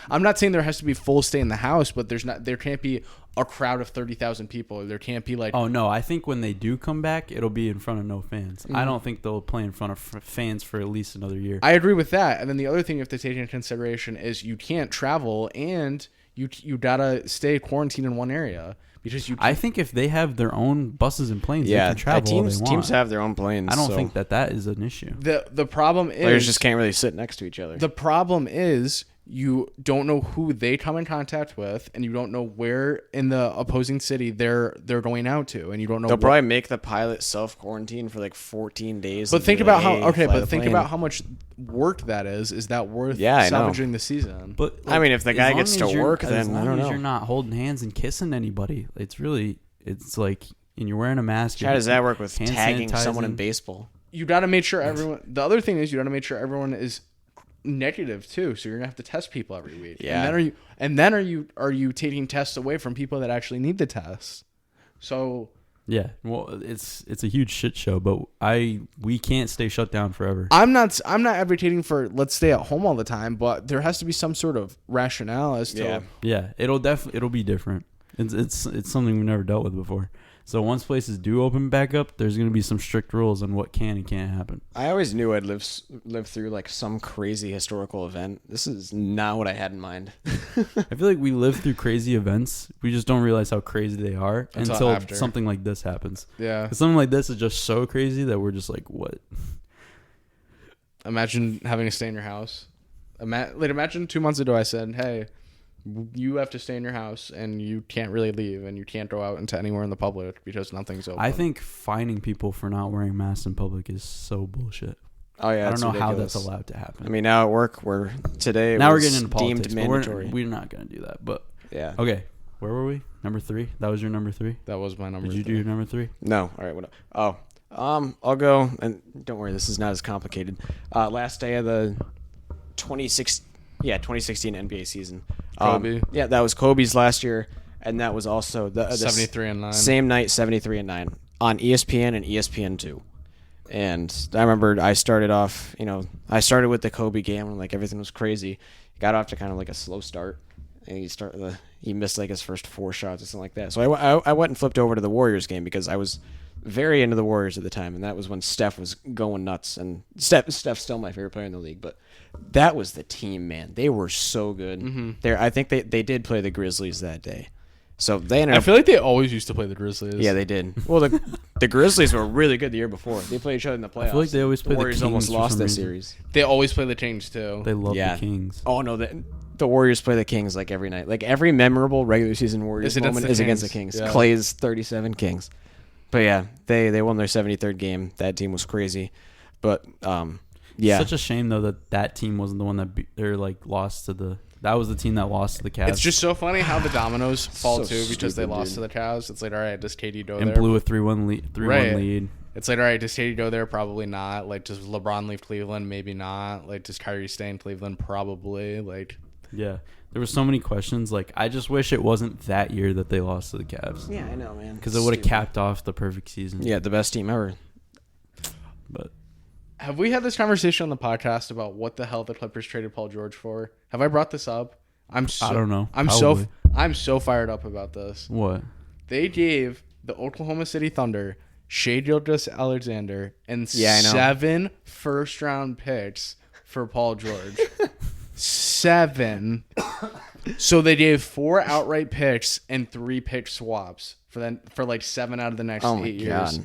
I'm not saying there has to be full stay in the house, but there can't be a crowd of 30,000 people. There can't be like. Oh no! I think when they do come back, it'll be in front of no fans. I don't think they'll play in front of fans for at least another year. I agree with that. And then the other thing you have to take into consideration is you can't travel, and you gotta stay quarantined in one area because you. I think if they have their own buses and planes, they can travel all they want. Teams have their own planes. I don't think that is an issue. The problem is players just can't really sit next to each other. The problem is you don't know who they come in contact with, and you don't know where in the opposing city they're going out to, and you don't know. They'll probably make the pilot self quarantine for like 14 days. But think about about how much work that is. Is that worth salvaging the season? But like, I mean, if the guy gets to work, then I don't know. You're not holding hands and kissing anybody. It's like, and you're wearing a mask. How does that work with tagging someone in baseball? You got to make sure everyone. The other thing is you got to make sure everyone is negative too, so you're gonna have to test people every week. Yeah. And then are you taking tests away from people that actually need the tests? So yeah, well, it's a huge shit show, but we can't stay shut down forever. I'm not advocating for let's stay at home all the time, but there has to be some sort of rationale as to it'll be different. It's something we've never dealt with before. So once places do open back up, there's going to be some strict rules on what can and can't happen. I always knew I'd live through like some crazy historical event. This is not what I had in mind. I feel like we live through crazy events. We just don't realize how crazy they are until something like this happens. Yeah. 'Cause something like this is just so crazy that we're just like, what? Imagine having to stay in your house. Imagine 2 months ago I said, hey, you have to stay in your house and you can't really leave and you can't go out into anywhere in the public because nothing's open. I think fining people for not wearing masks in public is so bullshit. Oh yeah, I don't know ridiculous. How that's allowed to happen. I mean, now at work we're getting into politics, deemed mandatory. We're not going to do that, but yeah. Okay, where were we? Number 3. That was your number 3. That was my number. Did you do your number 3? No. All right. What? I'll go, and don't worry, this is not as complicated. Last day of the 2016 NBA season. Kobe. Yeah, that was Kobe's last year, and that was also the 73-9. Same night, 73-9 on ESPN and ESPN2. And I remember I started off, I started with the Kobe game and like everything was crazy. Got off to kind of like a slow start, and he missed like his first 4 shots or something like that. So I went and flipped over to the Warriors game because I was very into the Warriors at the time, and that was when Steph was going nuts. And Steph's still my favorite player in the league, but that was the team, man. They were so good. Mm-hmm. I think they did play the Grizzlies that day. So they ended up, I feel like they always used to play the Grizzlies. Yeah, they did. Well, the Grizzlies were really good the year before. They played each other in the playoffs. I feel like they always play the Warriors. Kings Almost lost that reason. series. They always play the Kings too. They love the Kings. Oh no, the Warriors play the Kings like every night. Like every memorable regular season Warriors moment is against the Kings. Yeah. Clay's 37 Kings. But yeah, they won their 73rd game. That team was crazy. But yeah, such a shame though that team wasn't the one that lost to the. That was the team that lost to the Cavs. It's just so funny how the dominoes fall too because they lost to the Cavs. It's like, all right, does KD go there? And blew a 3-1 lead. It's like, all right, does KD go there? Probably not. Like, does LeBron leave Cleveland? Maybe not. Like, does Kyrie stay in Cleveland? Probably. Like, yeah, there were so many questions. Like, I just wish it wasn't that year that they lost to the Cavs. Yeah, I know, man. Because it would have capped off the perfect season. Yeah, the best team ever. But have we had this conversation on the podcast about what the hell the Clippers traded Paul George for? Have I brought this up? I don't know. I'm so fired up about this. What? They gave the Oklahoma City Thunder Shai Gilgeous-Alexander and 7 first-round picks for Paul George. 7. So they gave 4 outright picks and 3 pick swaps for like 7 out of the next 8 years.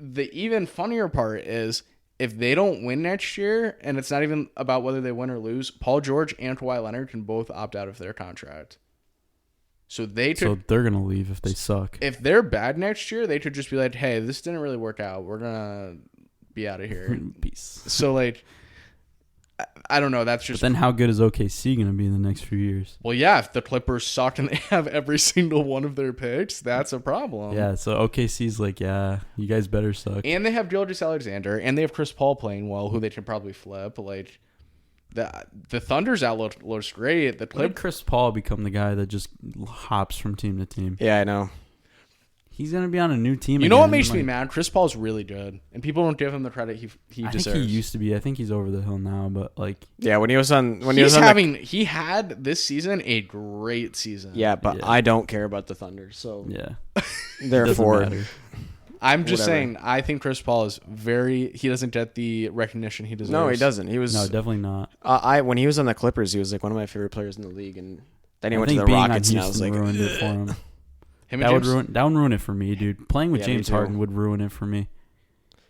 The even funnier part is if they don't win next year, and it's not even about whether they win or lose, Paul George and Kawhi Leonard can both opt out of their contract. So they So could, they're gonna leave if they suck. if they're bad next year, they could just be like, hey, this didn't really work out. We're gonna be out of here. Peace. So like, I don't know. That's But just then how good is OKC gonna be in the next few years? well, yeah. If the Clippers suck and they have every single one of their picks, that's a problem. Yeah, so OKC's like, yeah, you guys better suck. And they have Gilgeous Alexander, and they have Chris Paul playing well, who they could probably flip. Like the Thunder's outlook looks great. The When did Clip, Chris Paul become the guy that just hops from team to team? Yeah, I know. He's gonna be on a new team. you know what again, makes me like- mad? Chris Paul's really good, and people don't give him the credit he I deserves. think he used to be. I think he's over the hill now, but like, Yeah, when he was on He had this season a great season. yeah, but Yeah. I don't care about the Thunder, so yeah, therefore, doesn't matter. I'm just Whatever. saying. I think Chris Paul is he doesn't get the recognition he deserves. no, he doesn't. He was No, definitely not. when he was on the Clippers, he was like one of my favorite players in the league, and then he I went to think the being on Rockets, and I was Houston like, ruined it for him. Him and That would James- ruin it for me, dude. Playing with Yeah, me James too. Harden would ruin it for me.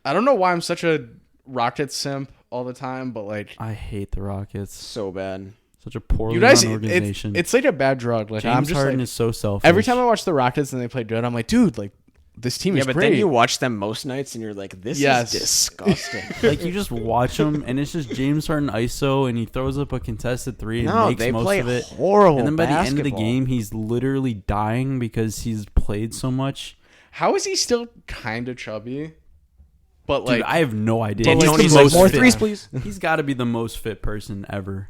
I don't know why I'm such a Rockets simp all the time, but like I hate the Rockets. so bad. Such a poorly you guys, run organization. it's like a bad drug. Like I'm James just Harden like, is so selfish. every time I watch the Rockets and they play good, I'm like, dude, like this team Yeah, is but great. then you watch them most nights, and you're like, this Yes. is disgusting. like you just watch him, and it's just James Harden ISO, and he throws up a contested three and No, makes they most play of it. horrible. And then by the end of the basketball. game, he's literally dying because he's played so much. How is he still kind of chubby? But like, Dude, I have no idea. But, He's like, the he's like, most more fit. threes, please. He's got to be the most fit person ever.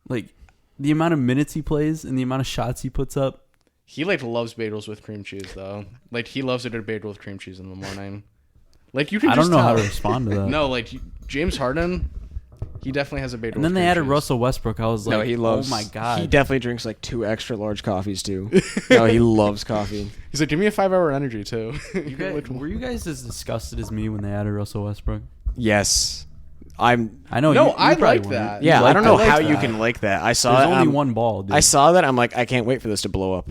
Like the amount of minutes he plays and the amount of shots he puts up. he like loves bagels with cream cheese though. Like he loves a good bagel with cream cheese in the morning. Like you can. I just don't know how tell. to respond to that. No, like James Harden, he definitely has a bagel. And then with they cream added cheese. Russell Westbrook. I was like, No, he loves. oh my god. He definitely drinks like 2 extra large coffees too. No, he loves coffee. He's like, give me a 5-hour energy too. You guys, were you guys as disgusted as me when they added Russell Westbrook? Yes, I'm. I know. No, you I probably like weren't. that. You Yeah, I liked don't it. know like how that. you can like that. I saw There's it. only one ball, dude. I saw that. I'm like, I can't wait for this to blow up.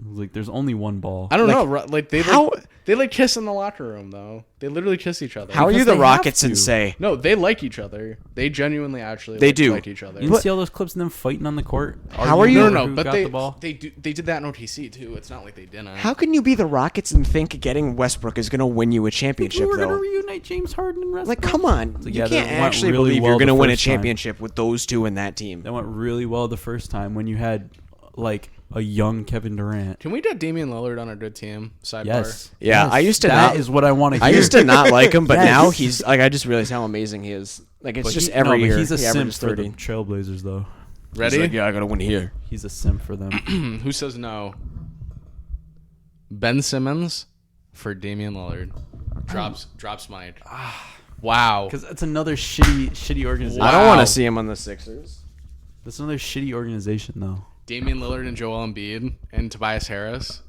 Like, there's only one ball. I don't Like, know. Like they how- like kiss in the locker room though. They literally kiss each other. How are Because you the they have Rockets to. and say? No, they like each other. They genuinely actually They like, do. like each other. You didn't see all those clips of them fighting on the court? How are Arguing you- over No, who but got they the ball? they did that in OTC too. It's not like they didn't. How can you be the Rockets and think getting Westbrook is going to win you a We championship were gonna though? reunite James Harden and Like, Westbrook. come on, So, you yeah, can't that went actually really believe well you're the going to win a first time. championship with those two in that team. That went really well the first time when you had like a young Kevin Durant. Can we get Damian Lillard on a good team? Sidebar. Yes. Yeah, Yes. I used to That not- is what I want to hear. I used to not like him, but Yes. now he's like, I just realized how amazing he is. Like, it's But just he- every no, but year he's a he simp averages for the 30. Trailblazers, though. Ready? He's like, yeah, I got to win here. He's a simp for them. Who says no? Ben Simmons for Damian Lillard. Drops mic. Wow. Because that's another shitty organization. I don't want Wow. to see him on the Sixers. That's another shitty organization, though. Damian Lillard and Joel Embiid and Tobias Harris.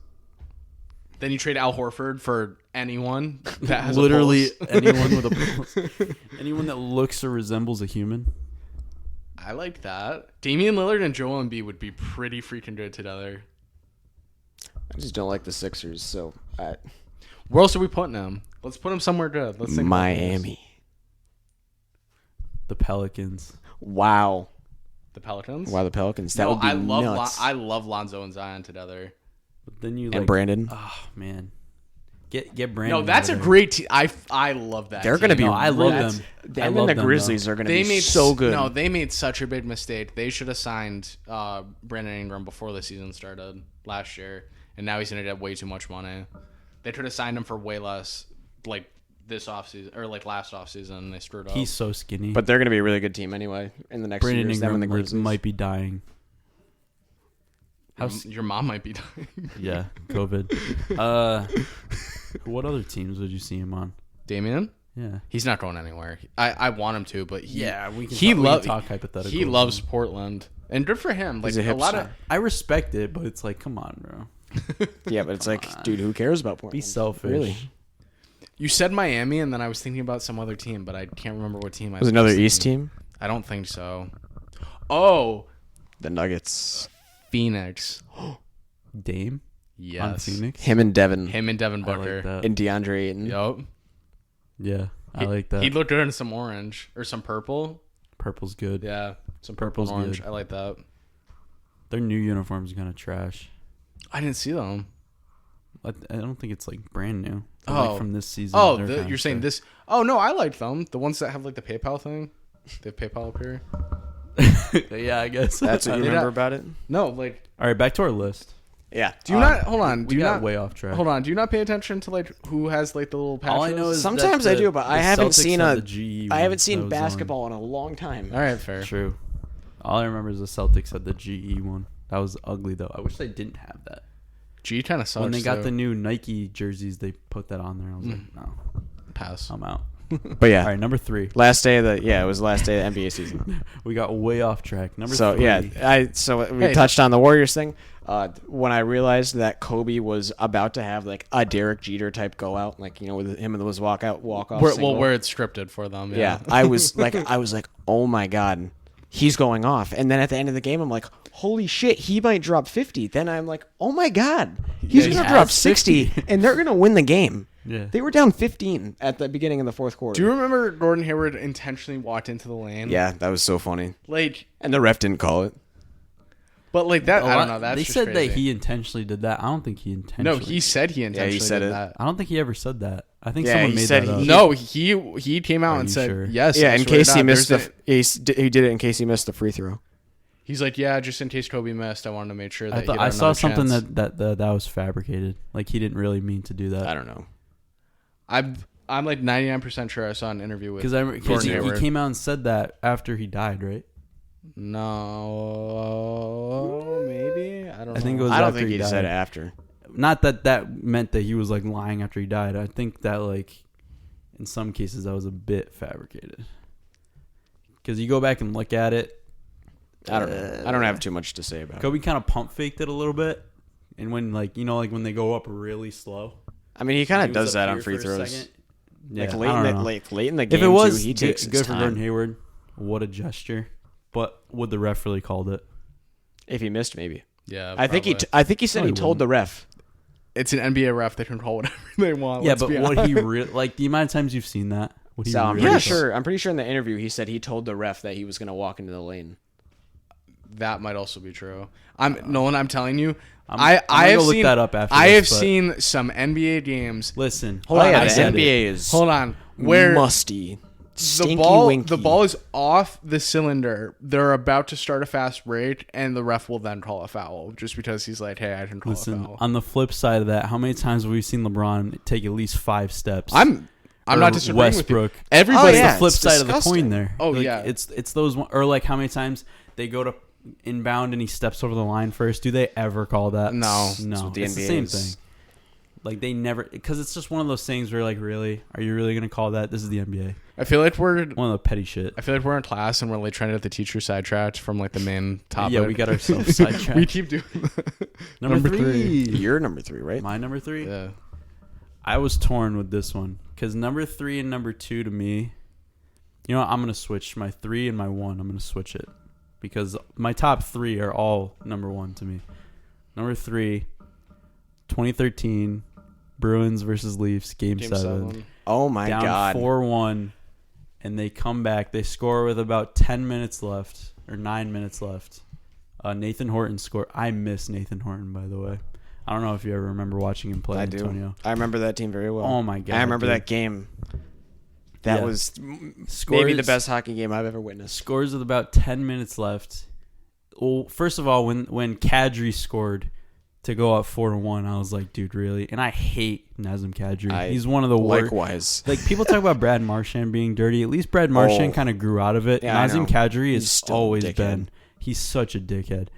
Then you trade Al Horford for anyone that has Literally a pulse. anyone with a pulse. Anyone that looks or resembles a human. I like that. Damian Lillard and Joel Embiid would be pretty freaking good together. I just don't like the Sixers, so Where else are we putting him? Let's put him somewhere good. Let's think about this. Miami. The Pelicans. Wow. The Pelicans. Wow, the Pelicans. That No, would be I love nuts. I love Lonzo and Zion together. But then you and like, Brandon. oh man, get Brandon. No, that's out a of there. great team. I love that. They're team. going to be. No, I love that's- them. I Them love and the them, Grizzlies are going to be so good. No, they made such a big mistake. They should have signed Brandon Ingram before the season started last year, and now he's going to get way too much money. They could have signed him for way less, like this offseason or like last offseason, and they screwed up. He's so skinny. But they're going to be a really good team anyway in the next Brandon years. Them Ingram and the like, Grizzlies. might be dying. Your mom might be dying. Yeah, COVID. What other teams would you see him on? Damien? Yeah. He's not going anywhere. I want him to, but We can he talk hypothetical. He loves Portland, and good for him. Like He's a a lot of hipster. I respect it, but it's like, come on, bro. Yeah, but it's like, dude, who cares about Portland? Be selfish. Really? you said Miami, and then I was thinking about some other team, but I can't remember what team. Was it another thinking. East team? I don't think so. Oh, The Nuggets. Phoenix. Dame on Yes. Phoenix. Him and Devin. Him and Devin I Booker. like that. And DeAndre Ayton. Yup. Yeah, I like that. He'd look good in some orange or some purple. Purple's good. Yeah, some purple and Purple's orange. good. I like that. Their new uniforms are kind of trash. I didn't see them. I don't think it's like brand new. But, Oh. like from this season. Oh, they're kinda you're saying trash. this? Oh no, I liked them. The ones that have like the PayPal thing. They have PayPal up here. Yeah, I guess That's what you They remember don't- about it? No, like, All right, back to our list. Yeah. do you not? Hold on. We Do you got not? way off track. Hold on. Do you not pay attention to like who has like the little patches? All I know is Sometimes that I do, but I the haven't Celtics seen had a- the GE I one haven't seen that was on. basketball in a long time. All right, fair. True. All I remember is the Celtics had the GE one. That was ugly though. I wish they didn't have that. G kind of sucks. When they got too. the new Nike jerseys, they put that on there. I was Mm. like, no, pass. I'm out. But yeah, All right, number 3. last day of the it was the last day of the NBA season. We got way off track. Number So 3. yeah, we Hey. touched on the Warriors thing. When I realized that Kobe was about to have like a Derek Jeter type go out, like with him and those walk off. Where it's scripted for them. Yeah, I was like, oh my god, he's going off. And then at the end of the game, I'm like, holy shit, he might drop 50. Then I'm like, oh my god, he's Yeah, gonna he drop has 60, 60. and they're gonna win the game. Yeah. They were down 15 at the beginning of the fourth quarter. Do you remember Gordon Hayward intentionally walked into the lane? Yeah, that was so funny. Like, And the ref didn't call it. but like that, I don't know. That's They just said crazy. that he intentionally did that. I don't think he intentionally. No, he said he intentionally said did it. that. I don't think he ever said that. I think Yeah, someone he made said that up. he- No, he came out Are and you said sure? yes. Yeah, I in swear to case he God, missed there's he did it in case he missed the free throw. He's like, yeah, just in case Kobe missed, I wanted to make sure that I saw something that was fabricated. Like he didn't really mean to do that. I don't know. I'm like 99% sure I saw an interview with Because Gordon he Hayward. came out and said that after he died, right? No, maybe I don't know. I think it was I don't after think he he said it died. after. Not that meant that he was like lying after he died. I think that like in some cases that was a bit fabricated. Because you go back and look at it, I don't know. I don't have too much to say about it. Kobe kind of pump faked it a little bit, and when like when they go up really slow. I mean, he kind He of was does up that on here free for a throws. second. Like Yeah, late I in don't the know. late in the game If it was too, he takes good his for time. Gordon Hayward, what a gesture. But would the ref really called it? If he missed, maybe. Yeah, I think he said No, he he told the ref. it's an NBA ref. They can call whatever they want. Yeah, let's but be would he honest. really like the amount of times you've seen that? Would he So I'm really pretty call- sure. I'm pretty sure in the interview he said he told the ref that he was going to walk into the lane. That might also be true. Nolan, I'm telling you, I'm I gonna have go look seen that up after I this, have but- seen some NBA games. Listen, Hold on, yeah, I the said NBA is Hold on, where musty, stinky winky. the ball is off the cylinder. They're about to start a fast break, and the ref will then call a foul just because he's like, "Hey, I can call a Listen, foul." on the flip side of that, how many times have we seen LeBron take at least 5 steps? I'm Or not disagreeing with you. Westbrook. Everybody, Oh, yeah. It's the flip it's side of the disgusting. coin there. Oh, Like, yeah. It's those or like how many times they go to inbound and he steps over the line first. Do they ever call that? No. No. what the It's the NBA same is. thing. Like they never, because it's just one of those things where like, really, are you really gonna call that? This is the NBA. I feel like we're One of the petty shit. we're in class and we're like trying to get the teacher sidetracked from like the main topic. Yeah, we got ourselves sidetracked. we keep doing. Number three. You're number 3, right? My number 3. Yeah. I was torn with this one because number 3 and number 2 to me, you know what, I'm gonna switch my 3 and my 1. I'm gonna switch it because my top 3 are all number 1 to me. Number 3, 2013 Bruins versus Leafs game 7. Oh my Down god. 4-1, and they come back. They score with about 10 minutes left or 9 minutes left. Nathan Horton scored. I miss Nathan Horton, by the way. I don't know if you ever remember watching him play I Antonio. do. I remember that team very well. Oh my god! I remember dude. that game. That Yeah. was Scores, maybe the best hockey game I've ever witnessed. Scores with about 10 minutes left. Well, first of all, when Kadri scored to go up 4-1, I was like, dude, really? And I hate Nazem Kadri. He's one of the worst. Likewise. Like, people talk about Brad Marchand being dirty. At least Brad Marchand kind of grew out of it. Yeah, I know. Nazem Kadri He's has still a always dickhead. been. He's such a dickhead.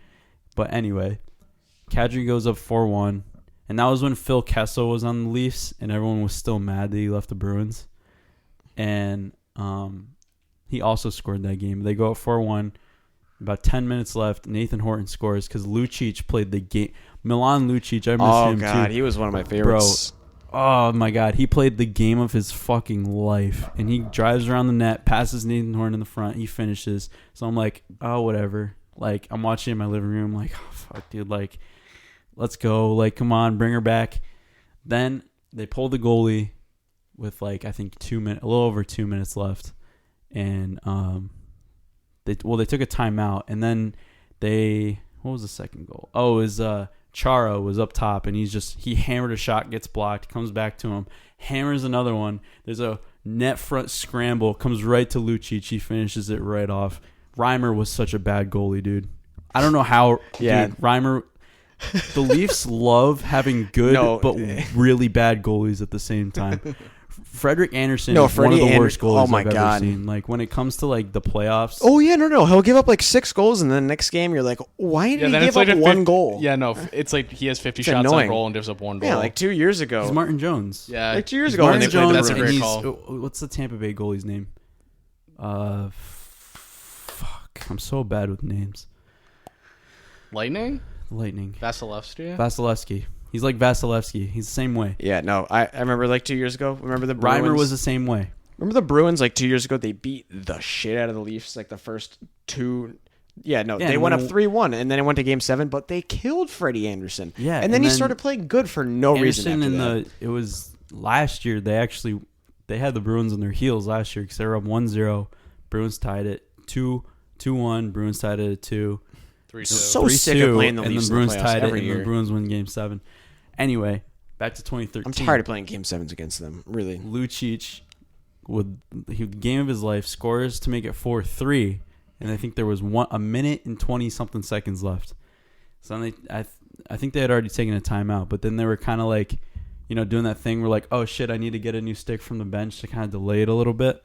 But anyway, Kadri goes up 4-1. And that was when Phil Kessel was on the Leafs, and everyone was still mad that he left the Bruins. And he also scored that game. They go up 4-1. About 10 minutes left. Nathan Horton scores because Lucic played the game. Milan Lucic, I miss him God, too. he was one of my favorites. Oh my god, he played the game of his fucking life, and he drives around the net, passes Nathan Horton in the front, he finishes. So I'm like, oh whatever. Like I'm watching in my living room, like, oh fuck, dude, like, let's go, like, come on, bring her back. Then they pull the goalie with like I think a little over 2 minutes left, and they took a timeout, and then What was the second goal? Oh, it was Chara was up top, and he hammered a shot, gets blocked, comes back to him, hammers another one. There's a net front scramble, comes right to Lucic. He finishes it right off. Reimer was such a bad goalie, dude. I don't know how. Yeah. Dude, Reimer. The Leafs love having good but really bad goalies at the same time. Frederick Anderson is one of the worst goalies I've ever seen. Like when it comes to like the playoffs. Oh yeah, no. He'll give up like 6 goals, and then the next game you're like, why did he give up one goal? Yeah, no. It's like he has 50 shots on goal and gives up 1 goal. Yeah, like 2 years ago. It's Martin Jones. Yeah, like 2 years ago. Martin Jones. That's a great call. What's the Tampa Bay goalie's name? Fuck. I'm so bad with names. Lightning. Vasilevsky. He's like Vasilevsky. He's the same way. Yeah, no. I remember like 2 years ago. Remember the Bruins? Reimer was the same way. Remember the Bruins like 2 years ago? They beat the shit out of the Leafs like the first 2. Yeah, no. They went up 3-1, and then it went to Game 7, but they killed Freddie Anderson. Yeah, and then he started playing good for no reason after that. It was last year. They had the Bruins on their heels last year because they were up 1-0. Bruins tied it 2-1. Bruins tied it at 2. 3-2. So sick of playing the Leafs and then the Bruins in the playoffs tied it, every and year. the Bruins win Game 7. Anyway, back to 2013. I'm tired of playing Game 7s against them, really. Lucic, game of his life, scores to make it 4-3, and I think there was 1 minute and 20-something seconds left. So I think they had already taken a timeout, but then they were kind of like, doing that thing where like, oh shit, I need to get a new stick from the bench to kind of delay it a little bit.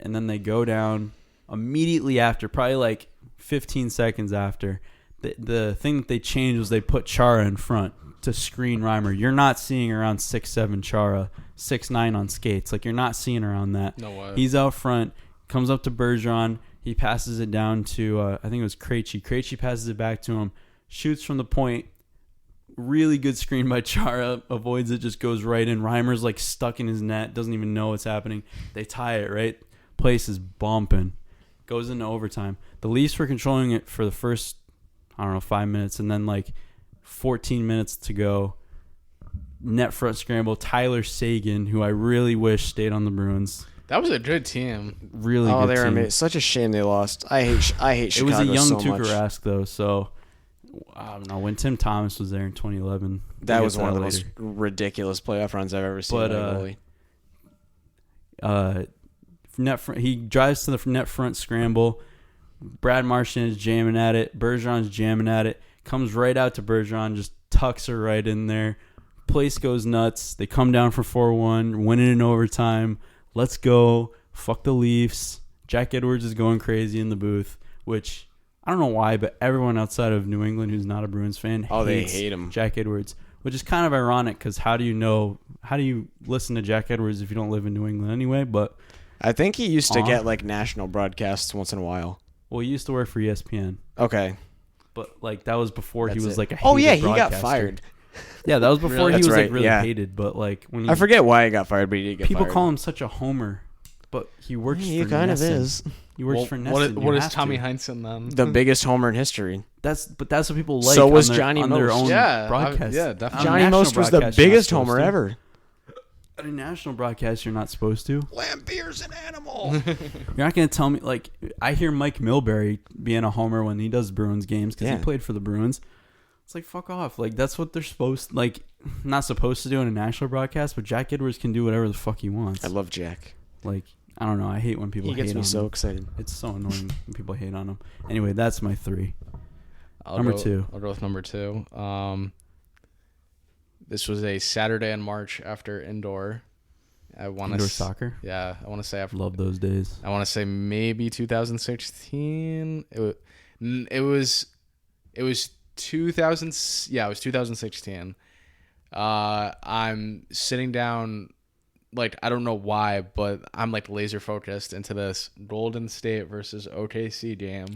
And then they go down immediately after, probably like 15 seconds after. The thing that they changed was they put Chara in front to screen Reimer. You're not seeing around 6'7" Chara, 6'9" on skates. Like, you're not seeing around that. No way. He's out front, comes up to Bergeron. He passes it down to, I think it was Krejci. Krejci passes it back to him, shoots from the point. Really good screen by Chara, avoids it, just goes right in. Reimer's like stuck in his net, doesn't even know what's happening. They tie it, right? Place is bumping. Goes into overtime. The Leafs were controlling it for the first, 5 minutes, and then like 14 minutes to go. Net front scramble. Tyler Seguin, who I really wish stayed on the Bruins. That was a good team. Really good they were team. amazing. Such a shame they lost. I hate Chicago. It was a young so much. Tuukka Rask, though, so I don't know. When Tim Thomas was there in 2011, that was one of the most ridiculous playoff runs I've ever seen. He drives to the net front scramble. Brad Marchand is jamming at it. Bergeron's jamming at it. Comes right out to Bergeron, just tucks her right in there. Place goes nuts. They come down for 4-1, win it in overtime. Let's go. Fuck the Leafs. Jack Edwards is going crazy in the booth, which I don't know why, but everyone outside of New England who's not a Bruins fan they hate him. Jack Edwards, which is kind of ironic because how do you listen to Jack Edwards if you don't live in New England anyway? But I think he used to get like national broadcasts once in a while. Well, he used to work for ESPN. Okay. But like that was before he was like a hated he got broadcaster. fired. Yeah, that was before he was like really yeah. hated. But like when I forget why he got fired, but he did get people fired. call him such a homer, but he works. He for kind Nesson. of is. He works for Nesson. What is Tommy Heinsohn then? The biggest homer in history. That's what people like. So was on their, Johnny on their Most. own Yeah, broadcast. definitely. Johnny Most was the biggest homer ever. At a national broadcast, you're not supposed to. Lampier's an animal. You're not going to tell me, like, I hear Mike Milbury being a homer when he does Bruins games because he played for the Bruins. It's like, fuck off. Like, that's what they're not supposed to do in a national broadcast, but Jack Edwards can do whatever the fuck he wants. I love Jack. Like, I don't know. I hate when people hate on him. He gets me so excited. It's so annoying when people hate on him. Anyway, that's my 3. Number 2. I'll go with number 2. This was a Saturday in March after indoor. Indoor soccer? Yeah, I want to say after. Love those days. I want to say maybe 2016. It was 2000. Yeah, it was 2016. I'm sitting down, like, I don't know why, but I'm like laser focused into this Golden State versus OKC game.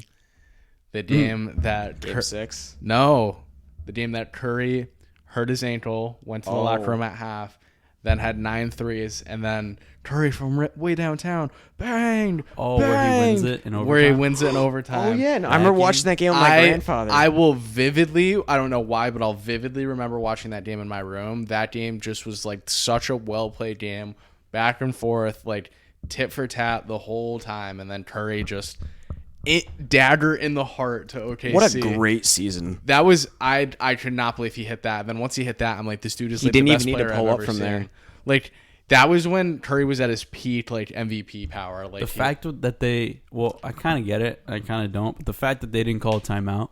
The game that Game 6. No, the game that Curry hurt his ankle, went to the locker room at half, then had 9 threes, and then Curry from way downtown, bang! Oh, bang, where he wins it in overtime? Where he wins it in overtime. Oh, yeah. No, I remember watching that game with my grandfather. I will vividly, I don't know why, but I'll vividly remember watching that game in my room. That game just was like such a well-played game, back and forth, like tit for tat the whole time, and then Curry just dagger in the heart to OKC. What a great season. That was I could not believe he hit that. And then once he hit that, I'm like, this dude is He like didn't the best even need to player pull I've up ever from seen. there. Like that was when Curry was at his peak, like MVP power. Like The fact that they, well, I kind of get it, I kind of don't, but the fact that they didn't call a timeout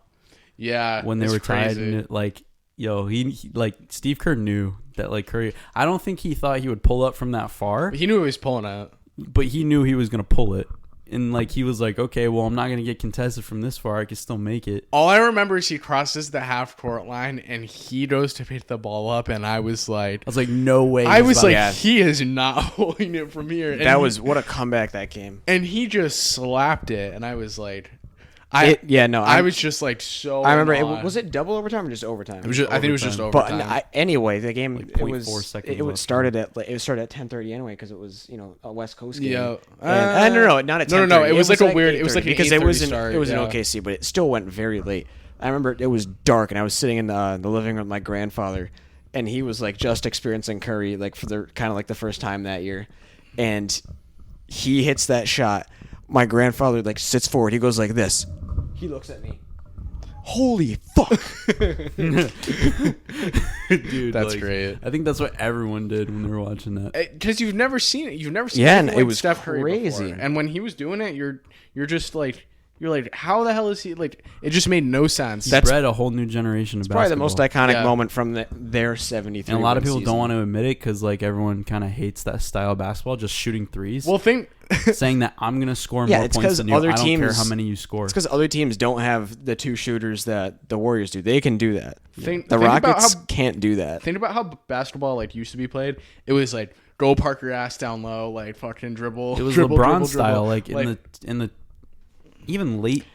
when they it's were tied, crazy. and like, yo, he like Steve Kerr knew that like Curry. I don't think he thought he would pull up from that far, He knew he was pulling it. but he knew he was gonna pull it, and like he was like, okay, well, I'm not gonna get contested from this far. I can still make it. All I remember is he crosses the half court line and he goes to pick the ball up, and I was like, I was like, no way. I he's was about like, to- Yeah. he is not holding it from here. And That was what a comeback that game. and he just slapped it, and I was like, I I was just like so. I remember. in awe. Was it double overtime or just overtime? It was just, I think it was just overtime. overtime. But anyway, the game Like it 0.4 was seconds it left. started at 10:30 anyway because it was a West Coast game. Yeah. No, not at 10:30. No. It was like a weird. It was like an because it was 8:30 start, it was yeah. an OKC, but it still went very late. I remember it was dark and I was sitting in the living room with my grandfather, and he was like just experiencing Curry like for the kind of like the first time that year, and he hits that shot. My grandfather like sits forward. He goes like this. He looks at me. Holy fuck! dude, That's like, great. I think that's what everyone did when they were watching that. Because you've never seen it. You've never seen Yeah, anything and it like was Steph Curry crazy. before. And when he was doing it, you're just like how the hell is he like? It just made no sense. He That's- bred a whole new generation of Probably the most basketball. iconic Yeah. moment from their 73. And a lot of win people season. don't want to admit it because like everyone kind of hates that style of basketball, just shooting threes. well, think saying that I'm gonna score Yeah, more it's points 'cause than you. other I don't care teams- how many you score. It's because other teams don't have the two shooters that the Warriors do. They can do that. Think The about Rockets how- can't do that. think about how basketball like used to be played. It was like go park your ass down low, like fucking dribble. It was dribble, LeBron dribble, style, dribble. like in the even late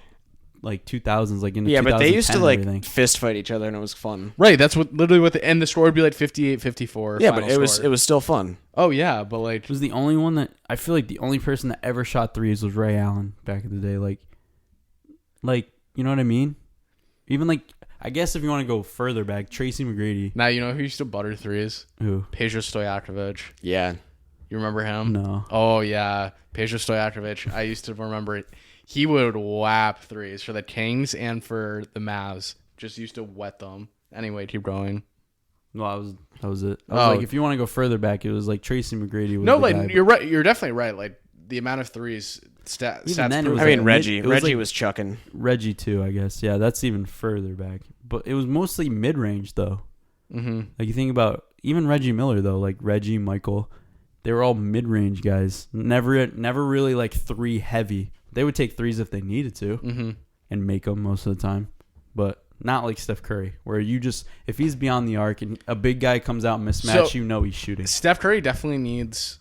like 2000s, like in the Yeah, but they used to 2010 like and everything. fist fight each other, and it was fun. Right, that's literally what and the score would be like 58-54. Yeah, final but it score. was still fun. Oh yeah, but like It was the only one that I feel like the only person that ever shot threes was Ray Allen back in the day. Like you know what I mean? Even like I guess if you want to go further back, Tracy McGrady. now you know who used to butter threes? Who? Peja Stojakovic. Yeah. You remember him? No. Oh yeah, Peja Stojakovic. I used to remember it. He would whap threes for the Kings and for the Mavs. Just used to wet them. Anyway, keep going. Well, that was it. I was Oh. like, if you want to go further back, it was like Tracy McGrady. Was No, the like guy, you're right. You're definitely right. Like the amount of threes. Stats then it prove was I like mean, a Reggie. it was Reggie like- was chucking. Reggie too, I guess. Yeah, that's even further back. But it was mostly mid range though. Mm-hmm. Like you think about even Reggie Miller though, like Reggie, Michael, they were all mid range guys. Never really like three heavy. They would take threes if they needed to Mm-hmm. and make them most of the time, but not like Steph Curry, where you just if he's beyond the arc and a big guy comes out mismatch, So- you know he's shooting. Steph Curry definitely needs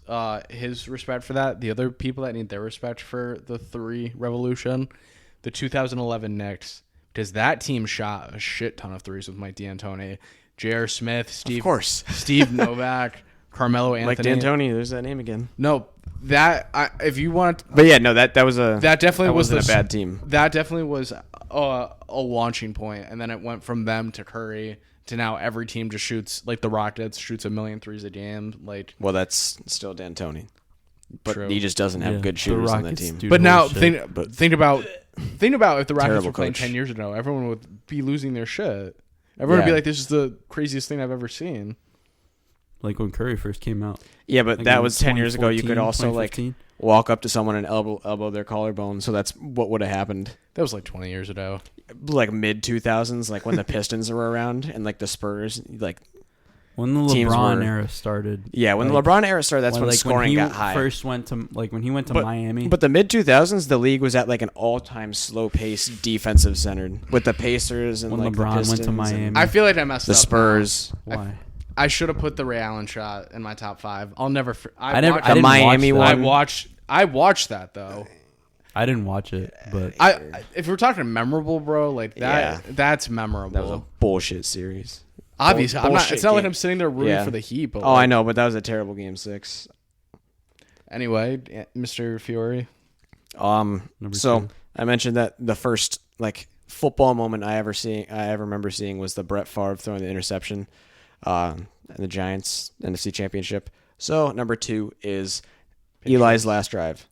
his respect for that. The other people that need their respect for the three revolution, the 2011 Knicks, because that team shot a shit ton of threes with Mike D'Antoni, J.R. Smith, Of course. Steve Novak, Carmelo Anthony. Like D'Antoni, there's that name again. No, if you want, But yeah, no, that was a that definitely that was wasn't the a bad team. That definitely was a launching point, and then it went from them to Curry to now every team just shoots like the Rockets shoots 1,000,000 threes a game. Like, Well, that's still D'Antoni, but True. he just doesn't have Yeah, good the shooters on that Rockets team. do but now bullshit. think about if the Rockets Terrible were playing coach. 10 years ago, everyone would be losing their shit. Everyone would be Yeah. like, "This is the craziest thing I've ever seen." like when Curry first came out. Yeah, but Like that in was 10 years ago. You could 2014, also like 2015. walk up to someone and elbow their collarbone. So that's what would have happened. That was like 20 years ago. Like mid 2000s, like when the Pistons were around and like the Spurs, like When the teams LeBron were- era started. yeah, when like, the LeBron era started, that's when like scoring he got high. first went to like when he went to But- Miami. But the mid 2000s, the league was at like an all-time slow pace defensive centered with the Pacers and When like LeBron the went to Pistons and Miami. I feel like I messed the up. Spurs. why? I should have put the Ray Allen shot in my top 5. I'll never. I never. watched- I didn't Miami watch that. one. I watched that though. I didn't watch it, but If we're talking memorable, bro, like that, Yeah. that's memorable. That was a bullshit series. Obviously, bullshit it's not like game. I'm sitting there rooting Yeah. for the Heat. But Oh, like, I know, but that was a terrible game 6. Anyway, Mr. Fiore. Number So 2. I mentioned that the first like football moment I ever remember seeing was the Brett Favre throwing the interception, in the Giants NFC Championship. So number 2 is Eli's last drive.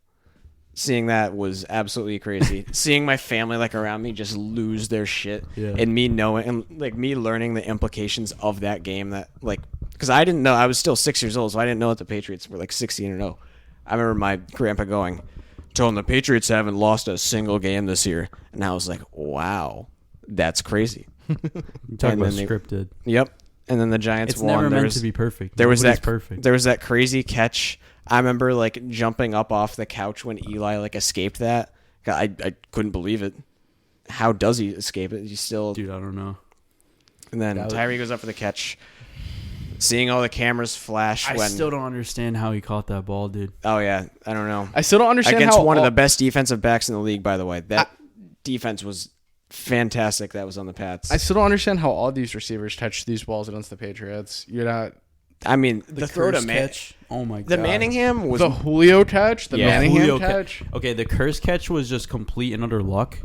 Seeing that was absolutely crazy. Seeing my family like around me just lose their shit, Yeah. and me knowing and like me learning the implications of that game. That like because I didn't know, I was still 6 years old, so I didn't know that the Patriots were like 16-0. I remember my grandpa going, "Told him the Patriots haven't lost a single game this year," and I was like, "Wow, that's crazy." You talk And about then they- scripted. Yep. And then the Giants It's won. never There meant was- to be perfect. There was Nobody's that perfect. There was that crazy catch. I remember like jumping up off the couch when Eli like escaped that. I couldn't believe it. How does he escape it? He still. Dude, I don't know. And then that was- Tyree goes up for the catch. Seeing all the cameras flash I when. still don't understand how he caught that ball, dude. Oh yeah, I don't know. I still don't understand Against how one of all- the best defensive backs in the league, by the way. That defense was fantastic. That was on the Pats. I still don't understand how all these receivers touch these balls against the Patriots. You're not I mean, the throw to curse catch. Oh my god. the Manningham was the Julio touch, the Yeah. Manningham Julio touch. Okay, the curse catch was just complete and utter luck,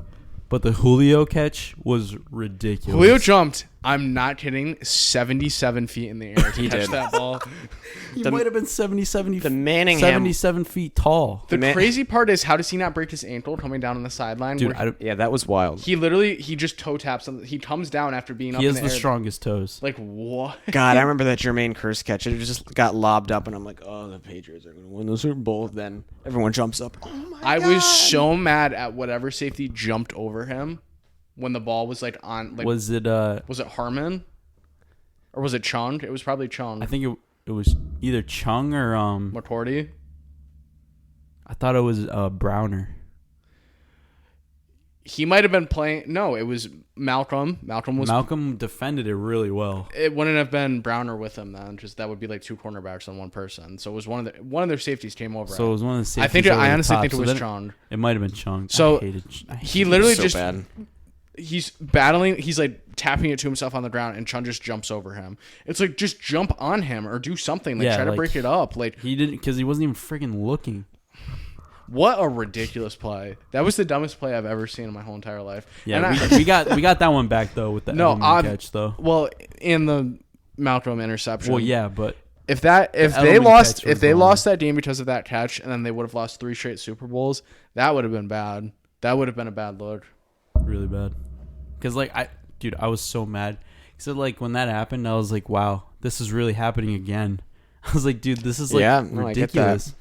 but the Julio catch was ridiculous. Julio jumped. I'm not kidding. 77 feet in the air to He catch did. that ball. He the- might have been 70, the Manningham. 77 feet tall. The Man- crazy part is, how does he not break his ankle coming down on the sideline? Dude, where I don't, Yeah, that was wild. he just toe taps on. He comes down after being up he in has the the air. strongest toes. Like what? God, I remember that Jermaine Curse catch. It just got lobbed up, and I'm like, oh, the Patriots are going to win the Super Bowl. Then everyone jumps up. Oh my I God. was so mad at whatever safety jumped over him when the ball was like on. Like Was it was it Harmon? Or was it Chung? It was probably Chung. I think it was either Chung or McCourty. I thought it was Browner. He might have been playing. No, it was Malcolm. Malcolm defended it really well. It wouldn't have been Browner with him then. Just that would be like two cornerbacks on one person. So it was one of their safeties came over. So it was one of the safeties. I think over I the honestly top. think it So was then Chung. It might have been Chung. So I he hated literally so just bad. he's battling. He's like tapping it to himself on the ground, and Chung just jumps over him. It's like just jump on him or do something. Like Yeah, try to like- break it up. Like He didn't because he wasn't even freaking looking. what a ridiculous play. That was the dumbest play I've ever seen in my whole entire life. Yeah, And we got that one back though with the No, Edelman catch though. well, in the Malcolm interception. Well, yeah, but If they Edelman lost catch was if they gone. lost that game because of that catch, and then they would have lost 3 straight Super Bowls, that would have been bad. That would have been a bad look. really bad. Because like I was so mad. So like when that happened, I was like, wow, this is really happening again. I was like, dude, this is like Yeah, no, I get that. ridiculous.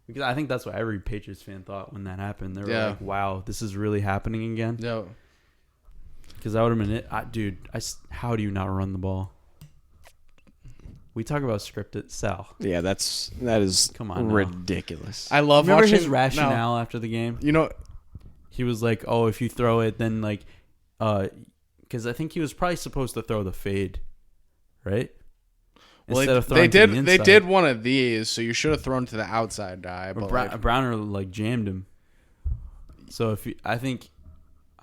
Because I think that's what every Patriots fan thought when that happened. They were Yeah. like, wow, this is really happening again. No. Because that would have been it. Dude, how do you not run the ball? We talk about scripted, Sal. Yeah, that is Come on now. ridiculous. I love Remember watching his rationale after the game? You know, He was like, oh, if you throw it, then like, because I think he was probably supposed to throw the fade, right? well, Instead of they throwing to did the they inside. did one of these, so you should have thrown to the outside guy. But like, Browner like jammed him. So I think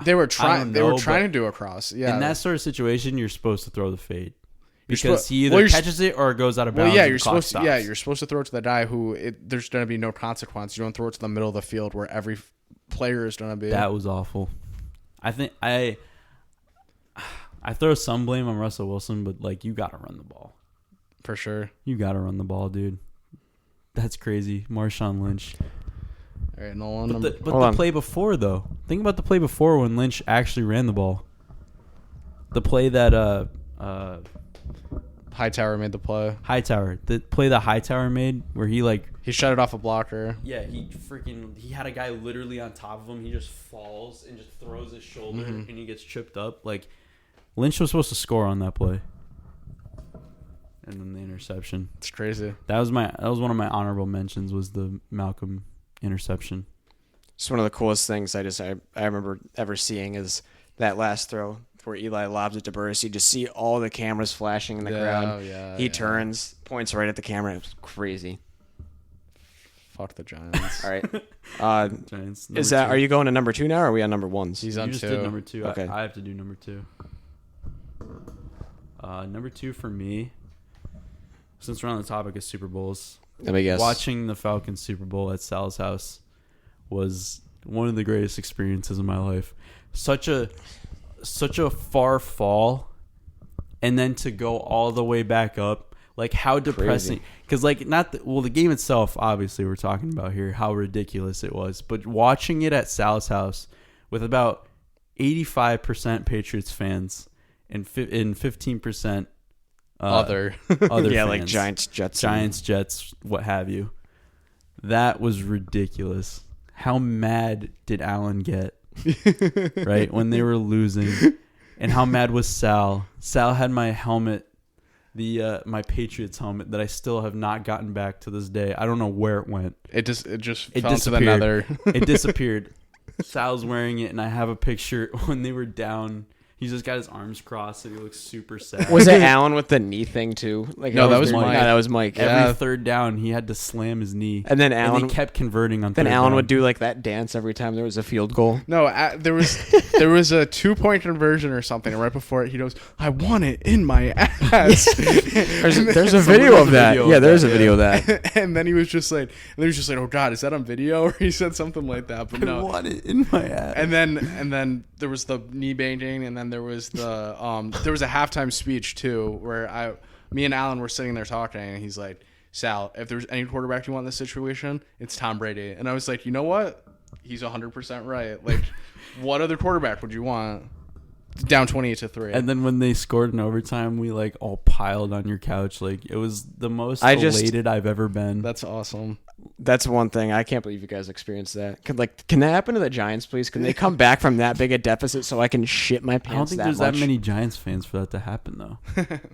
they were I trying don't they were know, trying but to do a cross. Yeah. in that sort of situation, you're supposed to throw the fade You're because suppo- he either well, you're catches it or it goes out of bounds. well, yeah, and you're the clock supposed to, stops. you're supposed to throw it to the guy who there's going to be no consequence. You don't throw it to the middle of the field where every player is going to be. That was awful. I think I throw some blame on Russell Wilson, but like you got to run the ball. for sure. You got to run the ball, dude. That's crazy, Marshawn Lynch. All right, Nolan. But the Hold on. play before though, think about the play before when Lynch actually ran the ball. The play that Hightower made the play. Hightower, the play that Hightower made where he like He shut it off a blocker. yeah he had a guy literally on top of him. He just falls and just throws his shoulder and he gets tripped up. Like Lynch was supposed to score on that play, and then the interception. It's crazy. That was one of my honorable mentions was the Malcolm interception. It's one of the coolest things I remember ever seeing is that last throw where Eli lobs it to Burris. You just see all the cameras flashing in the crowd. Yeah, He turns, points right at the camera. It was crazy. Fuck the Giants. All right. Giants. Is that? Are you going to number 2 now, or are we on number 1s? He's You on just 2. did number 2. Okay. I have to do number 2. Number 2 for me, since we're on the topic of Super Bowls, Let me guess. watching the Falcons Super Bowl at Sal's house was one of the greatest experiences of my life. Such a far fall, and then to go all the way back up Like how depressing. Because like the game itself, obviously we're talking about here how ridiculous it was. But watching it at Sal's house with about 85% Patriots fans and 15% Other other Yeah, fans. like Giants, Jets, what have you. That was ridiculous. How mad did Allen get? Right? When they were losing. And how mad was Sal? Sal had my helmet, my Patriots helmet that I still have not gotten back to this day. I don't know where it went. it fell into the disappeared. nether. It disappeared. Sal's wearing it, and I have a picture when they were down. He's just got his arms crossed, and he looks super sad. Was it Allen with the knee thing too? Like No, that was Mike. Mike. No, that was Mike. Every third down, he had to slam his knee, And then and Allen they kept converting on. Then third Allen down. would do like that dance every time there was a field goal. No, there was a 2-point conversion or something, and right before it, he goes, "I want it in my ass." There's a video of that. Yeah, there's a video of that. And then he was just like, "Oh God, is that on video?" Or he said something like that. But I no. want it in my ass. And then there was the knee banging, and then there was a halftime speech too, where me and Alan were sitting there talking, and he's like, "Sal, if there's any quarterback you want in this situation, it's Tom Brady." And I was like, you know what? He's 100% right. Like, what other quarterback would you want? Down 28-3. And then when they scored in overtime, we like all piled on your couch. Like it was the most elated I've ever been. That's awesome. That's one thing. I can't believe you guys experienced that. Can that happen to the Giants, please? Can they come back from that big a deficit so I can shit my pants? I don't think there's much? that many Giants fans for that to happen though.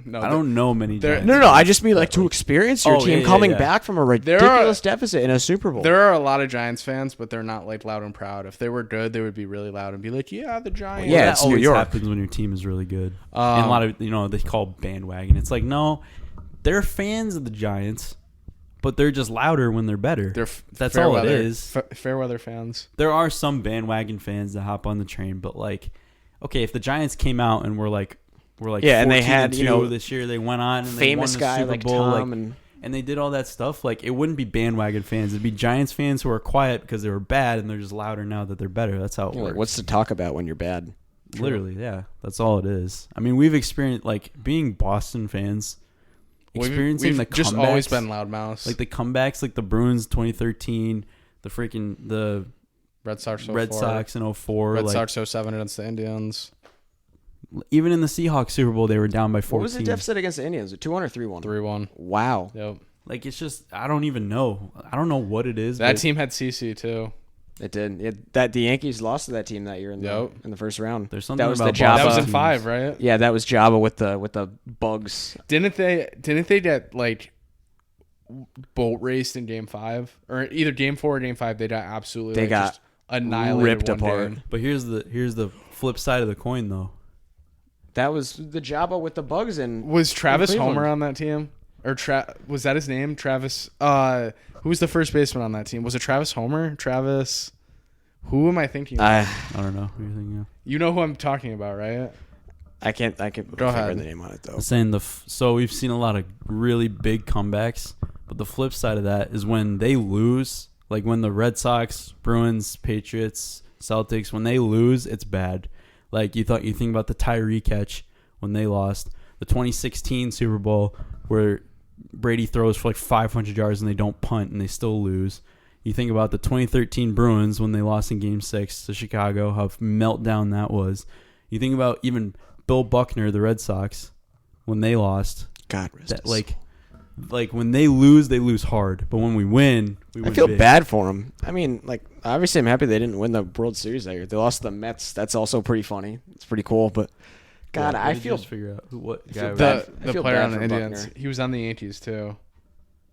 No, I don't know many. Giants No, fans. I just mean like to experience your team coming back from a ridiculous deficit in a Super Bowl. There are a lot of Giants fans, but they're not like loud and proud. If they were good, they would be really loud and be like, "Yeah, the Giants." Yeah, that it's New always York. happens when your team is really good. And a lot of they call bandwagon. It's like no, they're fans of the Giants, but they're just louder when they're better. That's all it is. Fair weather fans. There are some bandwagon fans that hop on the train, but like, okay, if the Giants came out and were like yeah, and they had 14-2 this year, they went on and famous they won the guy Super like Bowl, Tom and they did all that stuff. Like, it wouldn't be bandwagon fans; it'd be Giants fans who are quiet because they were bad, and they're just louder now that they're better. That's how it works. like, what's to talk about when you're bad? Literally, yeah, that's all it is. I mean, we've experienced like being Boston fans, experiencing the just comebacks, always been loudmouths. like the comebacks, like the Bruins 2013, the Red Sox. Red Sox in 04, Red like, Sox 07 against the Indians. even in the Seahawks Super Bowl, they were down by 14. What was the deficit against the Indians? 2-1 or 3-1? 3-1. Wow. Yep. Like, it's just, I don't even know. I don't know what it is. That but team had CC too. It did. The Yankees lost to that team that year in the first round. There's something that was about the Jabba. That was in teams. 5, right? Yeah, that was Jabba with the bugs. Didn't they get like boat raced in Game 5 or either Game 4 or Game 5? They got absolutely They got just annihilated, ripped one apart. game. But here's the flip side of the coin, though. That was the Jabba with the bugs in. Was Travis Cleveland. Homer on that team? Or was that his name? Travis. Who was the first baseman on that team? Was it Travis Homer? Travis. Who am I thinking of? I don't know who you're thinking of. You know who I'm talking about, right? I can't Go figure ahead. the name on it though. I'm saying so we've seen a lot of really big comebacks, but the flip side of that is when they lose, like when the Red Sox, Bruins, Patriots, Celtics, when they lose, it's bad. Like you think about the Tyree catch when they lost, the 2016 Super Bowl where Brady throws for like 500 yards and they don't punt and they still lose. You think about the 2013 Bruins when they lost in Game 6 to Chicago, how meltdown that was. You think about even Bill Buckner, the Red Sox, when they lost. God, rest That, his soul. like when they lose hard. But when we win, we win I feel big. bad for them. I mean, like obviously, I'm happy they didn't win the World Series that year. They lost to the Mets. That's also pretty funny. It's pretty cool, but God, Yeah, I we feel just figure out what feel guy was bad. I The feel player bad on the for Indians. Buckner. He was on the Yankees too.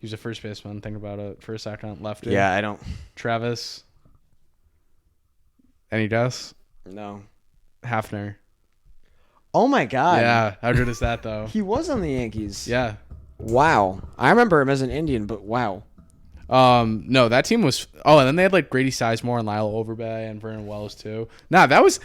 He was a first baseman. Think about it for a second. Lefty. Yeah, I don't. Travis. Any guess? No. Hafner. Oh my God. Yeah. How good is that though? He was on the Yankees. Yeah. Wow. I remember him as an Indian, but wow. No, that team was. Oh, and then they had like Grady Sizemore and Lyle Overbay and Vernon Wells too. Nah, that was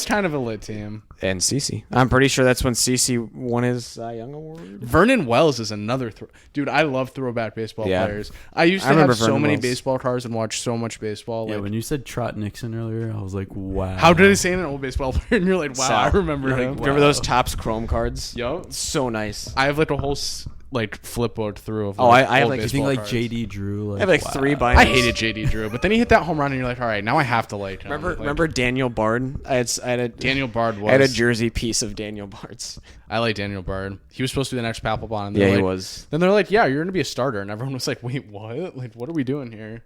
kind of a lit team. And CeCe. I'm pretty sure that's when CeCe won his Cy Young Award. Vernon Wells is another dude. I love throwback baseball Yeah. players. I used I to remember have so Vernon many Wells. baseball cards and watch so much baseball. Yeah, Like, when you said Trot Nixon earlier, I was like, wow. how did I say an old baseball player? And you're like, wow, Sal. I remember him. Remember those Topps Chrome cards? Yo, So nice. I have like a whole like flipboard through. Of, Oh, like, I have, old like, You think baseball like cards. JD Drew? Like, I have like 3 wow. binders. I hated JD Drew, but then he hit that home run, and you're like, all right, now I have to like him. Remember Daniel Bard? I had a Daniel Bard was. I had a jersey piece of Daniel Bard's. I like Daniel Bard. He was supposed to be the next Papelbon. And Yeah, they're he like, was. Then they're like, yeah, you're gonna be a starter, and everyone was like, wait, what? Like, what are we doing here?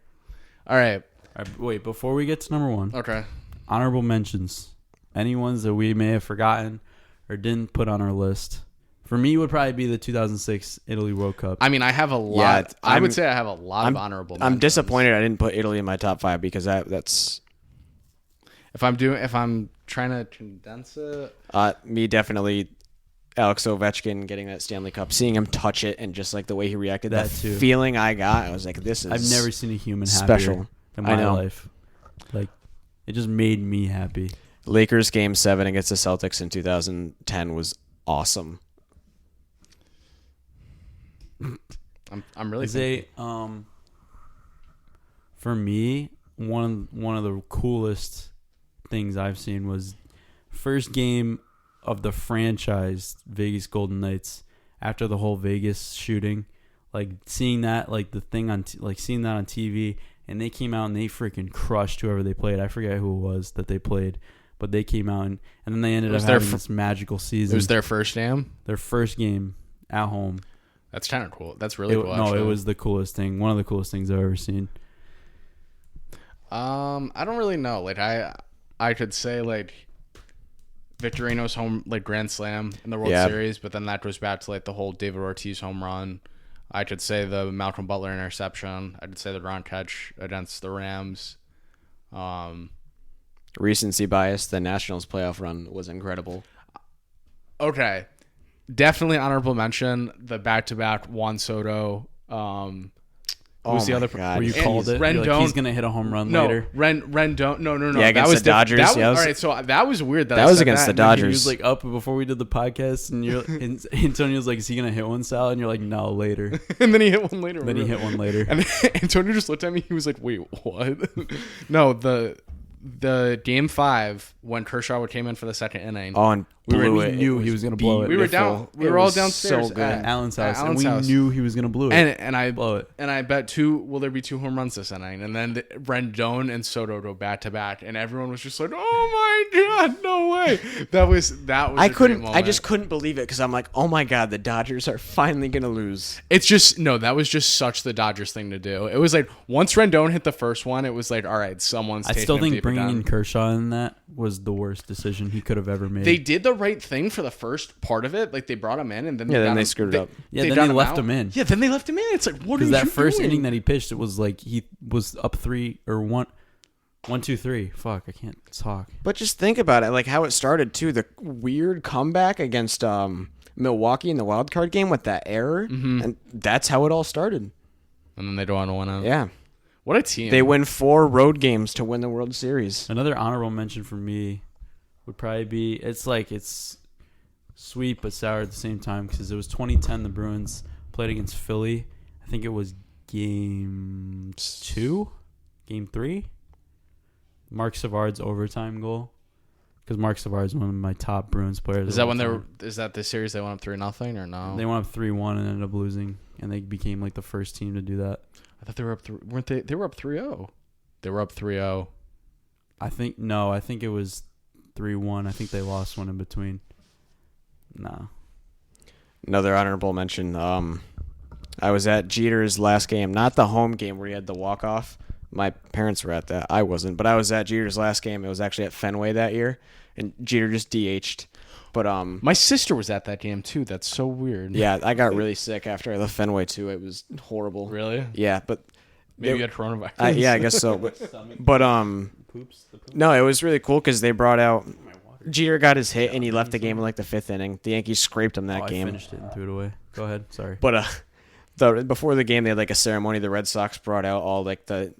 All right, All right, wait, before we get to number 1, okay. honorable mentions. Any ones that we may have forgotten or didn't put on our list. For me, would probably be the 2006 Italy World Cup. I mean, I have a lot. Yeah, I would say I have a lot of honorable. I'm mentions. disappointed I didn't put Italy in my top 5 because that's If I'm trying to condense it, me definitely. Alex Ovechkin getting that Stanley Cup, seeing him touch it, and just like the way he reacted, that That too. feeling I got, I was like, "This is." I've never seen a human special. happier in I my know. life. Like, it just made me happy. Lakers Game 7 against the Celtics in 2010 was awesome. I'm really. Is for me, one of the coolest things I've seen was first game of the franchise Vegas Golden Knights after the whole Vegas shooting, like seeing that, like the thing on seeing that on TV, and they came out and they freaking crushed whoever they played. I forget who it was that they played, but they came out and then they ended up having this magical season. It was their first game. Their first game at home. That's kind of cool. That's really cool. No, actually. it was the coolest thing. One of the coolest things I've ever seen. I don't really know. Like I could say like Victorino's home like grand slam in the World Series, but then that goes back to like the whole David Ortiz home run. I could say the Malcolm Butler interception. I could say the Ron catch against the Rams. Recency bias. The Nationals playoff run was incredible. Okay, definitely honorable mention. The back-to-back Juan Soto. Who's the other? God. Where you And called it? You're Rendon. like, he's gonna hit a home run No, later. Rendon. No. Yeah, that against was the Dodgers. That was, Yeah, that was- all right, so that was weird. That I was said against that, the and then He Dodgers. was like up before we did the podcast, and Antonio was like, "Is he gonna hit one, Sal?" And you're like, "No, later." and then he hit one later. Then he hit one later. And Antonio just looked at me. He was like, "Wait, what?" No, the game 5 when Kershaw came in for the second inning. Oh, and We blew it. knew It he was gonna blow it. we were beautiful. down. We It were all was downstairs so good. at Alan's house, Alan's and we house. knew he was gonna blow it. And I blow it. And I bet will there be 2 home runs this inning? And then Rendon and Soto go back to back, and everyone was just like, "Oh my god, no way!" That was. I a couldn't. great I moment. just couldn't believe it because I'm like, oh my god, the Dodgers are finally gonna lose. It's just no. That was just such the Dodgers thing to do. It was like once Rendon hit the first one, it was like, all right, someone's. I taking still him think deeper bringing down. in Kershaw in that was the worst decision he could have ever made. They did the right thing for the first part of it. Like they brought him in, and then Yeah, then got they him- screwed it up. Yeah, then got they left out. him in. Yeah, then they left him in. It's like, what are Because you that first doing? inning that he pitched, it was like he was up 1, 2, 3. Fuck, I can't talk. But just think about it, like how it started too. The weird comeback against Milwaukee in the wild card game with that error, and that's how it all started. And then they don't want to win out. Yeah, What a team. they win 4 road games to win the World Series. Another honorable mention for me would probably be it's sweet but sour at the same time because it was 2010. The Bruins played against Philly. I think it was game 2, game 3. Mark Savard's overtime goal. Because Mark Savard's one of my top Bruins players. Is of that all when time. is that the series they went up 3-0 or no? They went up 3-1 and ended up losing, and they became like the first team to do that. I thought they were up. Weren't they? They were up 3-0. They were up 3-0. I think it was 3-1. I think they lost one in between. No. Another honorable mention. I was at Jeter's last game, not the home game where he had the walk off. My parents were at that. I wasn't, but I was at Jeter's last game. It was actually at Fenway that year, and Jeter just DH'd. But My sister was at that game too. That's so weird. yeah, I got really sick after I left Fenway too. It was horrible. Really? Yeah, but Maybe they- you had coronavirus. yeah, I guess so. But no, it was really cool because they brought out Jeter got his hit and he left the game in like the 5th inning. The Yankees scraped him that I game. finished it and threw it away. Go ahead. Sorry. But before the game, they had like a ceremony. The Red Sox brought out all like the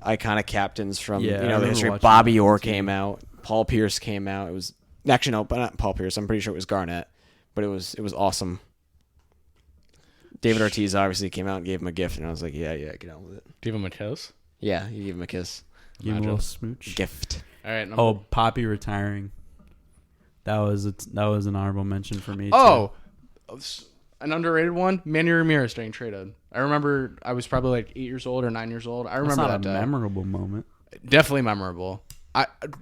iconic captains from Yeah, I the remember history. watching Bobby that on Orr TV. came out. Paul Pierce came out. It was actually no, but not Paul Pierce. I'm pretty sure it was Garnett. But it was awesome. David Ortiz obviously came out and gave him a gift, and I was like, yeah, get on with it. Give him a kiss. Yeah, he gave him a kiss. Give him a Imagine. little smooch. Gift. All right. Oh, Poppy retiring. That was an honorable mention for me. Oh, an underrated one, Manny Ramirez getting traded. I remember I was probably like 8 years old or 9 years old. I remember That's that not a day. memorable moment. Definitely memorable.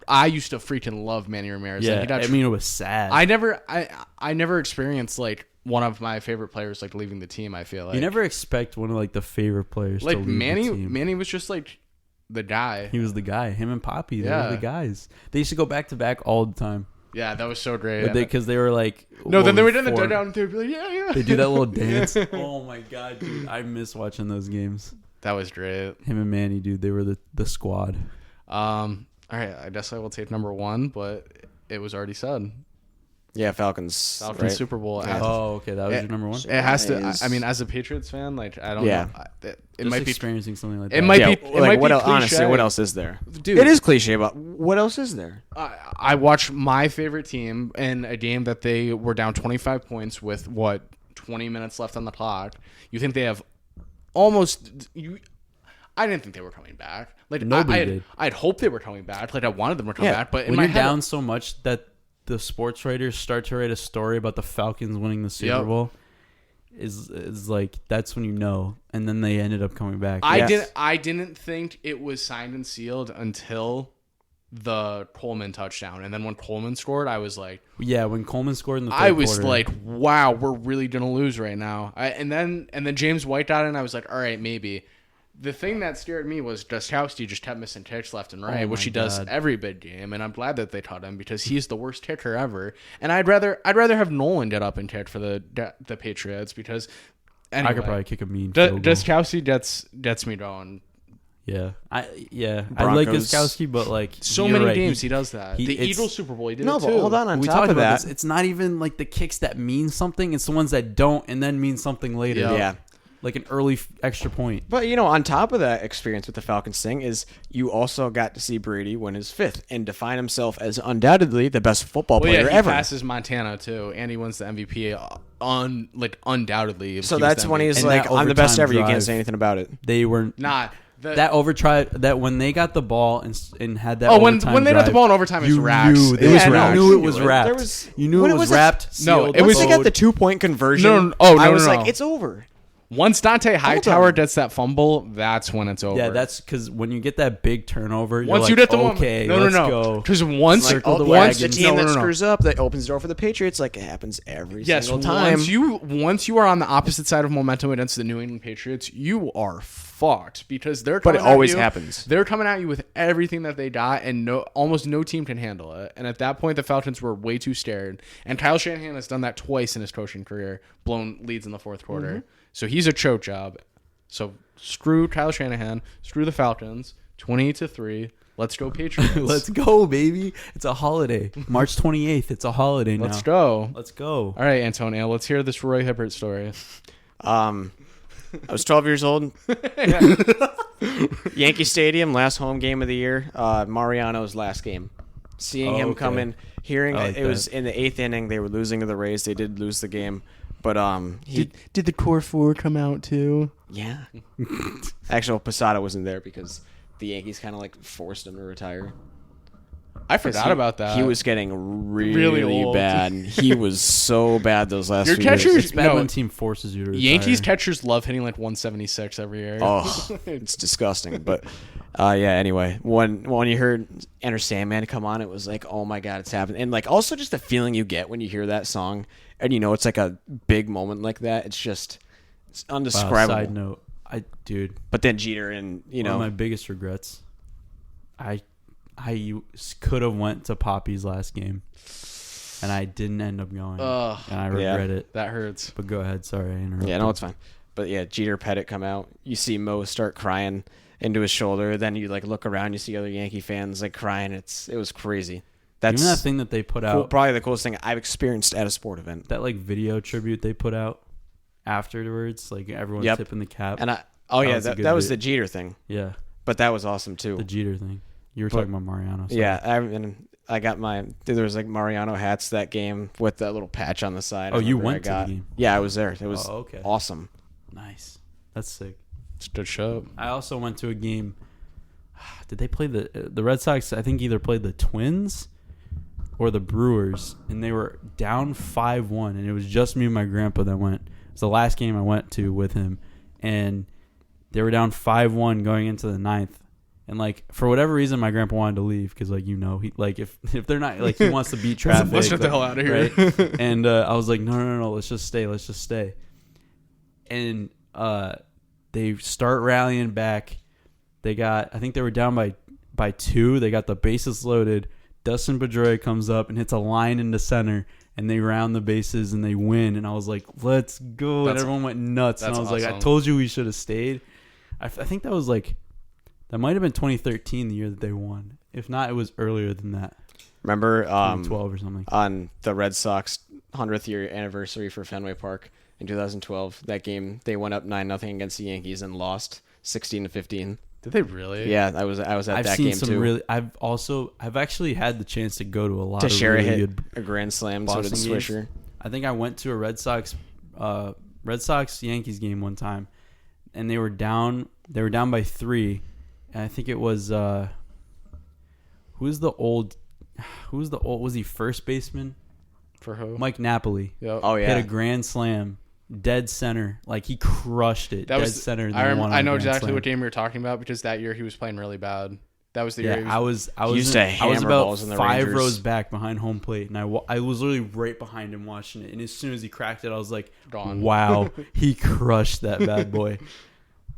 I used to freaking love Manny Ramirez. Yeah, Like, I mean, it was sad. I never experienced like one of my favorite players like leaving the team. I feel like you never expect one of like the favorite players like to leave Manny. the team. Manny was just like the guy. He was the guy. Him and Poppy, they Yeah. were the guys. They used to go back to back all the time. Yeah, that was so great. Because they were like, no, then they were doing the 4. down and they'd be like, yeah. They do that little dance. Oh my god, dude! I miss watching those games. That was great. Him and Manny, dude, they were the squad. All right, I guess I will take number 1, but it was already said. Yeah, Falcons. Right? Super Bowl. Oh, okay, that was your number one. It has to. Nice. I mean, as a Patriots fan, like I don't Yeah. know. It Just might be. experiencing something like that. It might Yeah, be. It like might what be else, honestly, cliche. what else is there? Dude. It is cliche, but what else is there? I watched my favorite team in a game that they were down 25 points with 20 minutes left on the clock. You think they have almost you? I didn't think they were coming back. Like Nobody I did. I'd hoped they were coming back. Like I wanted them to come Yeah. back. But in When my you're head, down so much that the sports writers start to write a story about the Falcons winning the Super Yep. Bowl, is like that's when you know. And then they ended up coming back. I didn't think it was signed and sealed until the Coleman touchdown, and then when Coleman scored, I was like, Yeah, when Coleman scored in the third I was quarter, like, wow, we're really gonna lose right now. And then James White got in, and I was like, all right, maybe. The thing that scared me was Gostkowski just kept missing kicks left and right, Oh which my he does God. every big game, and I'm glad that they taught him because he's the worst kicker ever. And I'd rather have Nolan get up and kick for the Patriots because anyway, I could probably kick a mean field goal. Gostkowski gets me going. Yeah, I like Broncos. Gostkowski, but like So you're many right. games he does that. The it's- Eagles Super Bowl, he did No, it but too. hold on we top talked of about that. this. It's not even like the kicks that mean something. It's the ones that don't and then mean something later. Yeah. Yeah. Like an early extra point. But, on top of that experience with the Falcons thing is you also got to see Brady win his 5th and define himself as undoubtedly the best football Well, player yeah, he ever. passes Montana too, and he wins the MVP. Undoubtedly. So he was that's the when MVP. he's And like, that I'm the best overtime ever. You can't drive- say anything about it. They were Nah. that when they got the ball and had that. Oh, when overtime they got the drive, ball in overtime, it's you wraps. knew It it was was wraps. You knew it was There wrapped. was- You knew when it it was was a- wrapped. No, sealed, it was- Once they got load. the 2-point conversion, No, no, oh, no, I was no, like, no. it's over. Once Dante on. Hightower gets that fumble, that's when it's over. Yeah, that's because when you get that big turnover, you're once like, you get the okay, one. let's No. go. Because once Circle the once the wagons. team that No. screws up, that opens the door for the Patriots, like it happens every Yes, single time. once you are on the opposite side of momentum against the New England Patriots, you are fucked because they're. But it coming at always you- happens. They're coming at you with everything that they got, and almost no team can handle it. And at that point, the Falcons were way too scared. And Kyle Shanahan has done that twice in his coaching career, blown leads in the fourth quarter. Mm-hmm. So he's a choke job. So screw Kyle Shanahan, screw the Falcons. 20-3. Let's go Patriots. Let's go, baby! It's a holiday. March 28th. It's a holiday now. Let's go. Let's go. All right, Antonio. Let's hear this Roy Hibbert story. I was 12 years old. Yankee Stadium, last home game of the year. Mariano's last game. Seeing him okay. come in, hearing I like it was that. in the 8th inning. They were losing to the Rays. They did lose the game, but Did the core four come out too? yeah. Actually, Posada wasn't there because the Yankees kind of like forced him to retire. I forgot He- about that. He was getting Really really old. bad. He was so bad those last Your few catcher- years. It's bad No. when a team forces you to retire. Yankees catchers love hitting like 176 every year. Oh, it's disgusting. But yeah. Anyway, when you heard Enter Sandman come on, it was like, oh my god, it's happening. And like also just the feeling you get when you hear that song, and it's like a big moment like that. It's Wow, undescribable. side note, dude, But then Jeter and one of my biggest regrets. I could have went to Poppy's last game, and I didn't end up going, Ugh. and I regret it. That hurts. But go ahead, sorry, I interrupted. yeah, no, it's fine. But yeah, Jeter Pettit come out. You see Mo start crying into his shoulder. Then you like look around, you see other Yankee fans like crying. It was crazy. That's Even that thing that they put cool, out, probably the coolest thing I've experienced at a sport event. that like video tribute they put out afterwards, like everyone Yep. tipping the cap. And was a that good was bit. the Jeter thing. Yeah, But that was awesome too. the Jeter thing. You were But- talking about Mariano. Sorry. Yeah, I got there was like Mariano hats that game with that little patch on the side. Oh, I you remember I went to got. the game? Yeah, I was there. It was Oh, okay. awesome. Nice. That's sick. It's a good show. I also went to a game. Did they play the Red Sox? I think either played the Twins or the Brewers, and they were down 5-1, and it was just me and my grandpa that went. was the last game I went to with him, and they were down 5-1 going into the ninth. And like for whatever reason, my grandpa wanted to leave because like he like if they're not like he wants to beat traffic. Let's get the hell out of here. Right? And I was like, no, let's just stay. And they start rallying back. I think they were down by 2. They got the bases loaded. Dustin Pedroia comes up and hits a line into center, and they round the bases and they win. And I was like, let's go! And everyone went nuts. And I was like, I told you we should have stayed. I think that was like. That might have been 2013, the year that they won. If not, it was earlier than that. Remember 2012 or something. On the Red Sox 100th year anniversary for Fenway Park in 2012, that game they went up 9-0 against the Yankees and lost 16-15. Did they really? Yeah, I was at that game too. I've actually had the chance to go to a lot to of share really a hit, good a grand slam. Boston So did Swisher. games. I think I went to a Red Sox Yankees game one time, and they were down by 3. And I think it was was he first baseman For who? Mike Napoli. Yep. Oh yeah, Hit a grand slam, dead center, like he crushed it. That dead was center. I know exactly what game you're talking about because that year he was playing really bad. That was the year. I was used to hammer about balls in the 5 Rangers. rows back behind home plate, and I was literally right behind him watching it. And as soon as he cracked it, I was like, Gone. "Wow, he crushed that bad boy."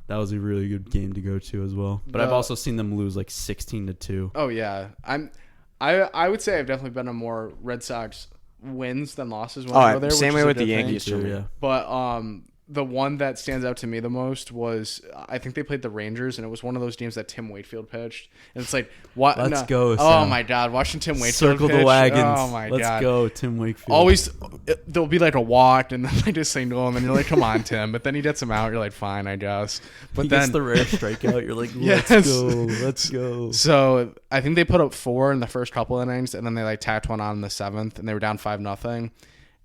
That was a really good game to go to as well. But I've also seen them lose like 16-2. Oh yeah, I would say I've definitely been on more Red Sox wins than losses when I go there. Same which way is a with the good thing. Yankees too. Yeah. But the one that stands out to me the most was I think they played the Rangers, and it was one of those games that Tim Wakefield pitched, and it's like what? Let's go, Oh Sam. my God, watching Tim Wakefield Circle pitch, the wagons. Oh my Let's God, go, Tim Wakefield. Always there'll be like a walk, and then they just single him, and you're like, come on, Tim. But then he gets him out. You're like, fine, I guess. But he then gets the rare strikeout. You're like, Yes. let's go. So I think they put up 4 in the first couple innings, and then they like tacked one on in the 7th, and they were down 5-0.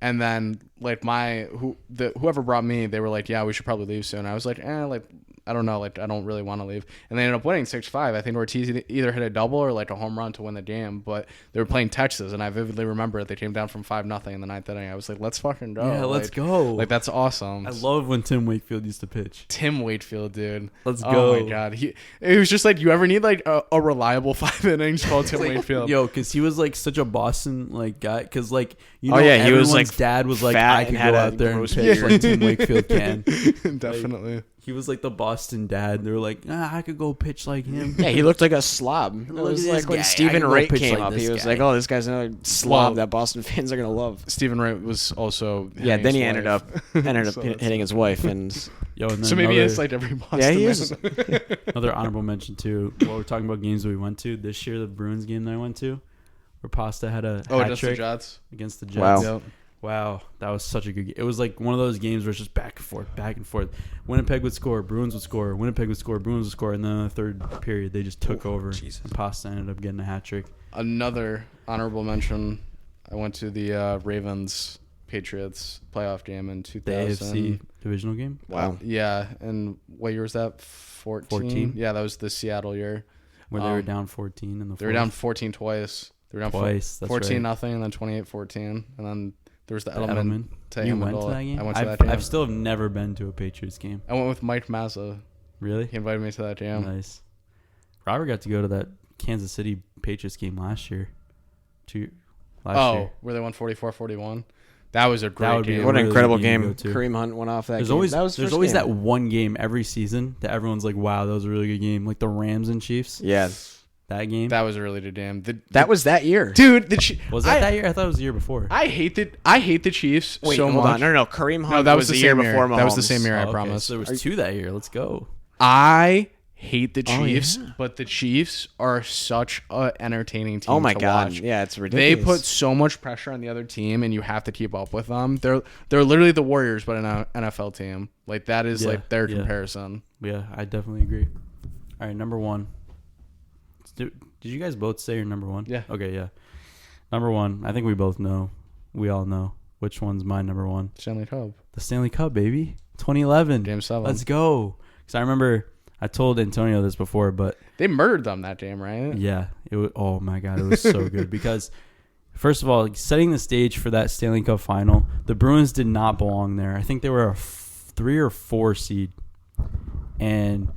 And then like whoever brought me, they were like, yeah, we should probably leave soon. I was like, I don't know, like I don't really want to leave. And they ended up winning 6-5. I think Ortiz either hit a double or like a home run to win the game. But they were playing Texas, and I vividly remember it. They came down from 5-0 in the 9th inning. I was like, let's fucking go. Yeah, let's go. Like that's awesome. I love when Tim Wakefield used to pitch. Tim Wakefield, dude. Let's Oh go. my God. It was just like, you ever need like a reliable 5 innings called Tim Wakefield. Yo, because he was like such a Boston like guy. Because like He was everyone's like dad was like, fat I and could had go a out there and gross pitch beard. like Tim Wakefield can. Definitely. He was like the Boston dad. They were like, I could go pitch like him. Yeah, he looked like a slob. It Look was at this like when guy. I Stephen can go Wright pitch came like up. this He was guy. like, oh, this guy's another slob Well, that Boston fans are gonna love. Stephen Wright was also Yeah, then he ended up So hitting his wife, and Yo, and then So maybe another, it's like every Boston. yeah, he man. is. another honorable mention too. While we're talking about games that we went to this year, the Bruins game that I went to, where Pasta had a hat Just the trick Jets. against the Wow. Jets. Yep. Wow, that was such a good game. It was like one of those games where it's just back and forth. Winnipeg would score, Bruins would score, Winnipeg would score, Bruins would score, and then in the third period they just took over. Jesus. And Pasta ended up getting a hat trick. Another honorable mention. I went to the Ravens Patriots playoff game in The 2000. AFC divisional game. Wow. Yeah, and what year was that? 14? Yeah, that was the Seattle year. Where they were down 14 in the They were down 14 twice. They were down Twice, that's 14 right. nothing, and then 28-14, and then there was the Edelman. element to You Amendola. went to that game? I went to I've, that game. I've still have never been to a Patriots game. I went with Mike Mazza. Really? He invited me to that jam. Nice. Robert got to go to that Kansas City Patriots game last year. Last year. Where they won 44-41. That was a That great would be game. a What an really incredible good game game. to go to. Kareem Hunt went off that There's game. always That was there's first always game. that one game every season that everyone's like, wow, that was a really good game. Like the Rams and Chiefs. Yeah, That game. That was a really good game. that was that year. Dude, was that year? I thought it was the year before. I hate the Chiefs Wait, so hold much. on. No. Kareem Hunt No, that was the the year same year. before Mahomes. That was the same year. I okay, promise. So there was 2 that year. Let's go. I hate the Oh, Chiefs, yeah. but the Chiefs are such an entertaining team. Oh my to god. watch. Yeah, it's They ridiculous. put so much pressure on the other team, and you have to keep up with them. They're literally the Warriors, but an NFL team. Like that is Yeah, like their yeah. comparison. Yeah, I definitely agree. All right, number 1. Did you guys both say your number 1? Yeah. Okay, yeah. Number 1. I think we both know. We all know which one's my number 1. Stanley Cup, The Stanley Cup, baby. 2011. Game 7. Let's go. Because I remember I told Antonio this before, but They murdered them that game, right? yeah, it was, oh my god, it was so good because first of all, setting the stage for that Stanley Cup final, the Bruins did not belong there. I think they were a 3 or 4 seed, and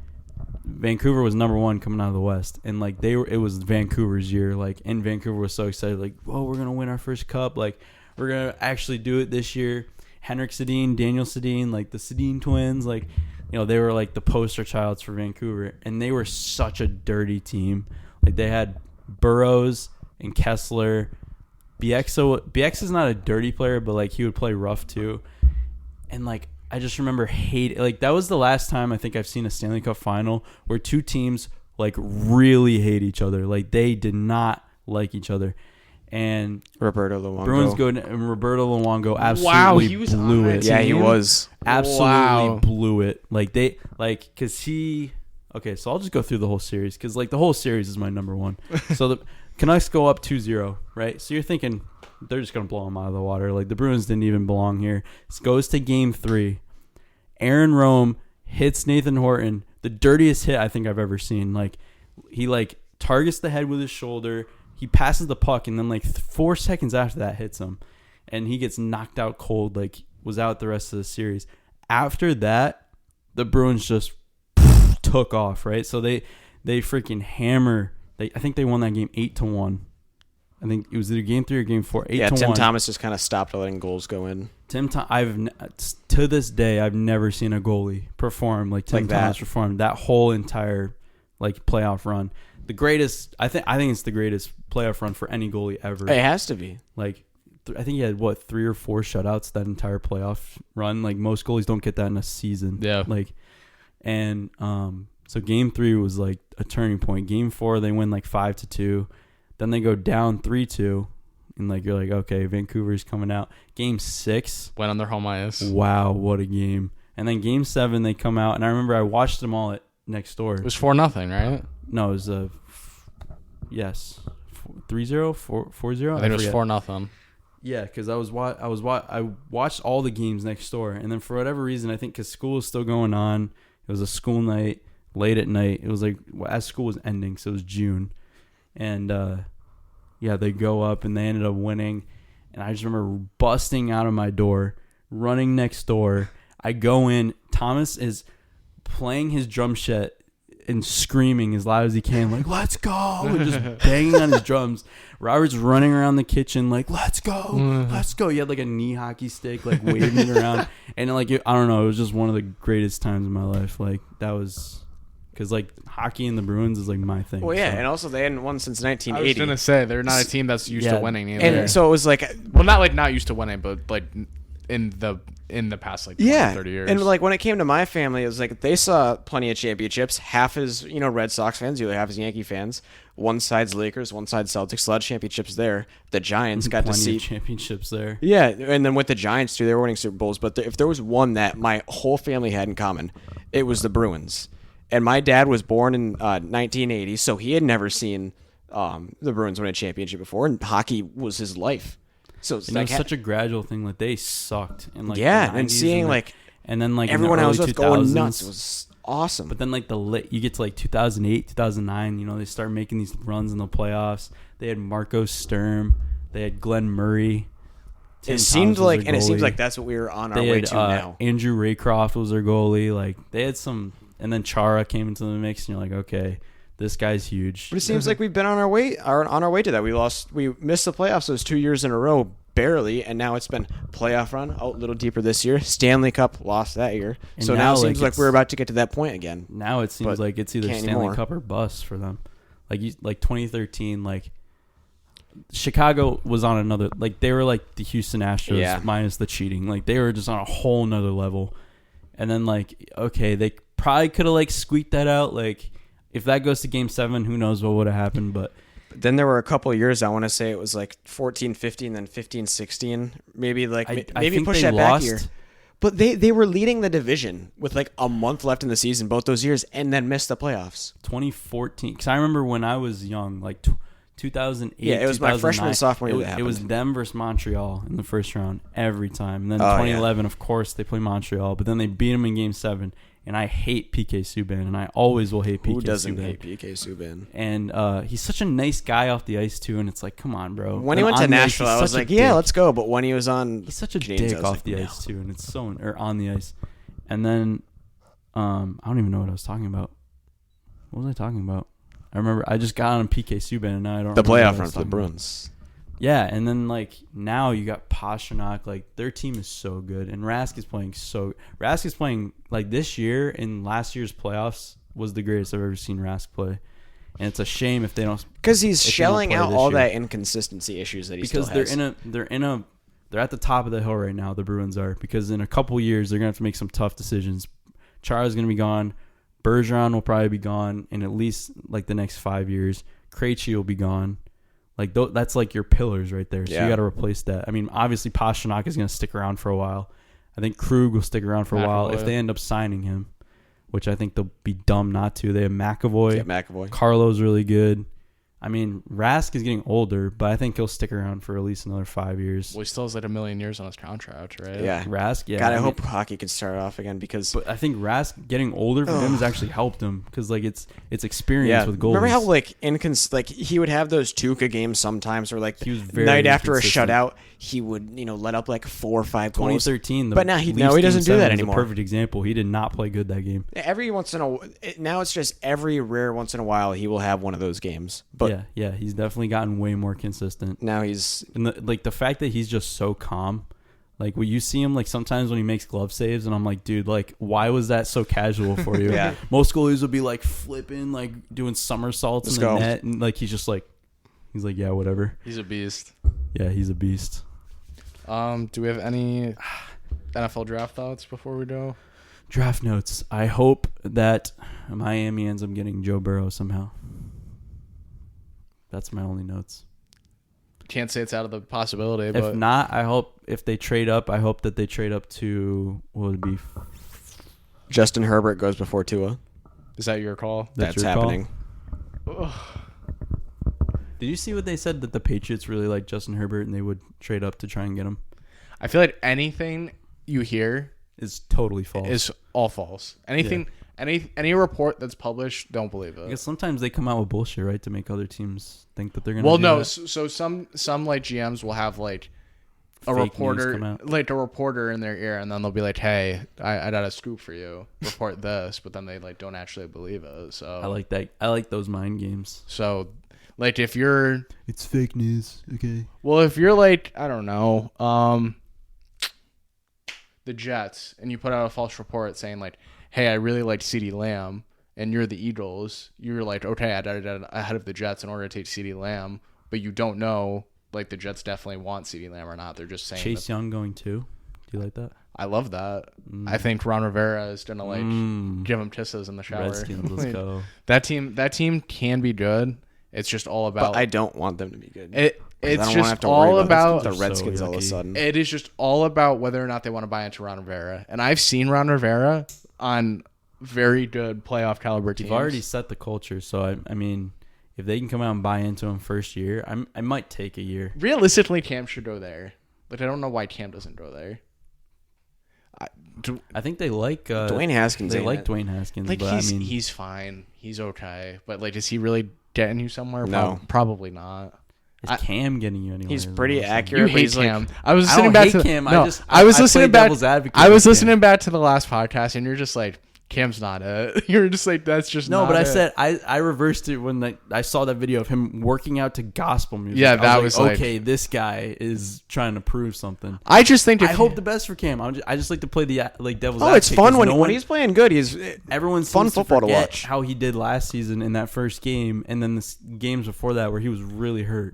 Vancouver was number 1 coming out of the West, and like it was Vancouver's year. Like, and Vancouver was so excited, like, "Whoa, we're gonna win our first cup! Like, we're gonna actually do it this year." Henrik Sedin, Daniel Sedin, like the Sedin twins, like, they were like the poster childs for Vancouver, and they were such a dirty team. Like, they had Burrows and Kessler. BX is not a dirty player, but like he would play rough too. And like I just remember like that was the last time I think I've seen a Stanley Cup final where two teams like really hate each other. Like, they did not like each other. And Roberto Luongo. Bruins go, and Roberto Luongo absolutely blew it. Yeah, he was. Absolutely blew it. Like, because he... Okay, so I'll just go through the whole series, because like the whole series is my number 1. So the Canucks go up 2-0, right? So you're thinking they're just going to blow them out of the water. Like, the Bruins didn't even belong here. It goes to game 3. Aaron Rome hits Nathan Horton, the dirtiest hit I think I've ever seen. Like, he like targets the head with his shoulder. He passes the puck, and then like 4 seconds after that hits him, and he gets knocked out cold. Like, was out the rest of the series. After that, the Bruins just took off, right? So they freaking hammer. I think they won that game 8-1. I think it was either game 3 or game 4. 8-1. Yeah, Tim Thomas just kind of stopped letting goals go in. To this day, I've never seen a goalie perform like Tim Thomas performed that whole entire like playoff run. The greatest, I think it's the greatest playoff run for any goalie ever. It has to be. Like, I think he had 3 or 4 shutouts that entire playoff run. Like, most goalies don't get that in a season. Yeah. Like, and so game 3 was like a turning point. Game 4 they win like 5-2. Then they go down 3-2, and like you're like, okay, Vancouver's coming out. Game 6 went on their home ice. Wow, what a game! And then game 7 they come out, and I remember I watched them all at next door. It was 4-0, right? No, it was 3-0, 4-0. I think it was 4-0. Yeah, because I watched all the games next door, and then for whatever reason, I think because school was still going on, it was a school night late at night. It was like as school was ending, so it was June, and they go up and they ended up winning, and I just remember busting out of my door, running next door. I go in. Thomas is playing his drum set and screaming as loud as he can, like, "Let's go!" and just banging on his drums. Robert's running around the kitchen like, "Let's go, let's go!" He had like a knee hockey stick, like waving it around, and like I don't know, it was just one of the greatest times of my life. Like, that was because like hockey and the Bruins is like my thing. Well, yeah, so. and also they hadn't won since 1980. I was gonna say they're not a team that's used to winning either. And so it was like, well, not used to winning, but like in the past like 20, 30 years. And like when it came to my family, it was like they saw plenty of championships. Half is Red Sox fans, the other half is Yankee fans. One side's Lakers, one side's Celtics. A lot of championships there. The Giants got to see of championships there. Yeah, and then with the Giants too, they were winning Super Bowls. But if there was one that my whole family had in common, it was the Bruins. And my dad was born in 1980, so he had never seen the Bruins win a championship before, and hockey was his life. So it's it was such a gradual thing. Like, they sucked, and like and seeing and then like everyone in the else early was 2000s, going nuts. It was awesome. But then like you get to like 2008, 2009. They start making these runs in the playoffs. They had Marco Sturm. They had Glenn Murray. It seems like that's what we were on our way to now. Andrew Raycroft was their goalie. Like, they had some, and then Chara came into the mix, and you're like, okay, this guy's huge. But it seems like we've been on our way to that. We missed the playoffs those 2 years in a row, barely, and now it's been playoff run, a little deeper this year. Stanley Cup lost that year. And so now it seems like we're about to get to that point again. Now it seems like it's either Stanley Cup or bust for them. Like 2013, like Chicago was on another, like they were like the Houston Astros minus the cheating. Like, they were just on a whole nother level. And then like, okay, they probably could have like squeaked that out. Like, if that goes to game 7, who knows what would have happened. But then there were a couple of years, I want to say it was like 14-15, then 15-16. Maybe maybe push that back here. But they were leading the division with like a month left in the season both those years, and then missed the playoffs. 2014, because I remember when I was young, like 2008. Yeah, it was my freshman sophomore year. It was them versus Montreal in the first round every time. And then 2011, of course, they play Montreal, but then they beat them in game 7. and I hate PK Subban, and I always will hate PK Subban. Who doesn't hate PK Subban? And he's such a nice guy off the ice too, and it's like, come on, bro. When he And went to on the ice, Nashville, he's I was such a like, yeah, dick. let's go. But when he was on, He's such a Canadians, dick I was off like, the no. ice too, and it's so or on the ice. And then I don't even know what I was talking about. What was I talking about? I remember I just got on PK Subban, and now I don't. The remember what I playoff was run for the talking about. Bruins. Yeah, and then like now you got Pastrnak. Like their team is so good, and Rask is playing like this year in last year's playoffs was the greatest I've ever seen Rask play, and it's a shame if they don't Because he's if they don't shelling play out this all year. that inconsistency issues that he because still has. they're at the top of the hill right now. The Bruins are, because in a couple years they're gonna have to make some tough decisions. Chara's gonna be gone. Bergeron will probably be gone in at least like the next 5 years. Krejci will be gone. Like that's like your pillars right there. So Yeah. you got to replace that. I mean, obviously Pastrnak is going to stick around for a while. I think Krug will stick around for a while if they end up signing him, which I think they'll be dumb not to. They have McAvoy. Yeah, McAvoy. Carlo's really good. I mean, Rask is getting older, but I think he'll stick around for at least another 5 years. Well, he still has like 1 million years on his contract, right? Yeah. Rask, yeah. God, I mean, hope hockey can start off again because. But I think Rask getting older for him has actually helped him because like it's experience with goalies. Remember how like he would have those Tuca games sometimes where like He was very night after a inconsistent. shutout he would let up like 4 or 5 goals. 2013, But now he doesn't do that anymore. A perfect example. He did not play good that game. Every once in now it's just every rare once in a while he will have one of those games. But yeah, he's definitely gotten way more consistent. now he's And the fact that he's just so calm. Like when you see him, like sometimes when he makes glove saves, and I'm like, dude, like why was that so casual for you? Yeah. Most goalies would be like flipping, like doing somersaults Let's in the go. net, and like he's like, yeah, whatever. He's a beast. Yeah, he's a beast. Do we have any NFL draft thoughts before we go? Draft notes. I hope that Miami ends up getting Joe Burrow somehow. That's my only notes. Can't say it's out of the possibility, If but not, I hope if they trade up, I hope that they trade up to what would it be? Justin Herbert goes before Tua. is that your call? That's That's your call? happening. Did you see what they said that the Patriots really like Justin Herbert and they would trade up to try and get him? I feel like anything you hear It's totally false. is all false. Anything, any report that's published, don't believe it. Because sometimes they come out with bullshit, right, to make other teams think that they're gonna. Well, do no. that. So some like GMs will have like a Fake news come reporter, out. like a reporter in their ear, and then they'll be like, "Hey, I got a scoop for you. Report this," but then they like don't actually believe it. So I like that. I like those mind games. So, like, if you're It's fake news. Okay. if you're like, I don't know, the Jets, and you put out a false report saying like, "Hey, I really liked CeeDee Lamb," and you're the Eagles, you're like, "Okay, I got it ahead of the Jets in order to take CeeDee Lamb," but you don't know like the Jets definitely want CeeDee Lamb or not. They're just saying Chase that. Young going too. Do you like that? I love that. I think Ron Rivera is gonna like Mm. give him kisses in the shower. Redskins, let's Like, go. That team can be good. It's just all about. But I don't want them to be good. It's I don't wanna just have to worry all about the so Redskins all of a yucky. sudden. It is just all about whether or not they want to buy into Ron Rivera. And I've seen Ron Rivera on very good playoff caliber teams. You've already set the culture, so I mean, if they can come out and buy into him first year, I might take a year. Realistically, Cam should go there. But I don't know why Cam doesn't go there. I think they like Dwayne Haskins. They ain't like it. Dwayne Haskins, Like but I mean, he's fine. He's okay. But like, is he really getting you somewhere? No. Probably not. is Cam getting you anywhere? He's is pretty what I'm saying. accurate. You but hate he's like- Cam. I was I listening don't back hate to Cam. No, I was play listening back. devil's advocate I was with listening Cam. back to the last podcast, and you're just like, Cam's not it. You're just like, that's just No, not but I it. said I reversed it when I saw that video of him working out to gospel music. Yeah, I that was was like- okay. This guy is trying to prove something. I just think if I hope the best for Cam. I just like to play the devil's. Oh, it's advocate fun 'cause when no when one- he's playing good. He's everyone fun seems football to forget watch. how he did last season in that first game, and then the games before that where he was really hurt.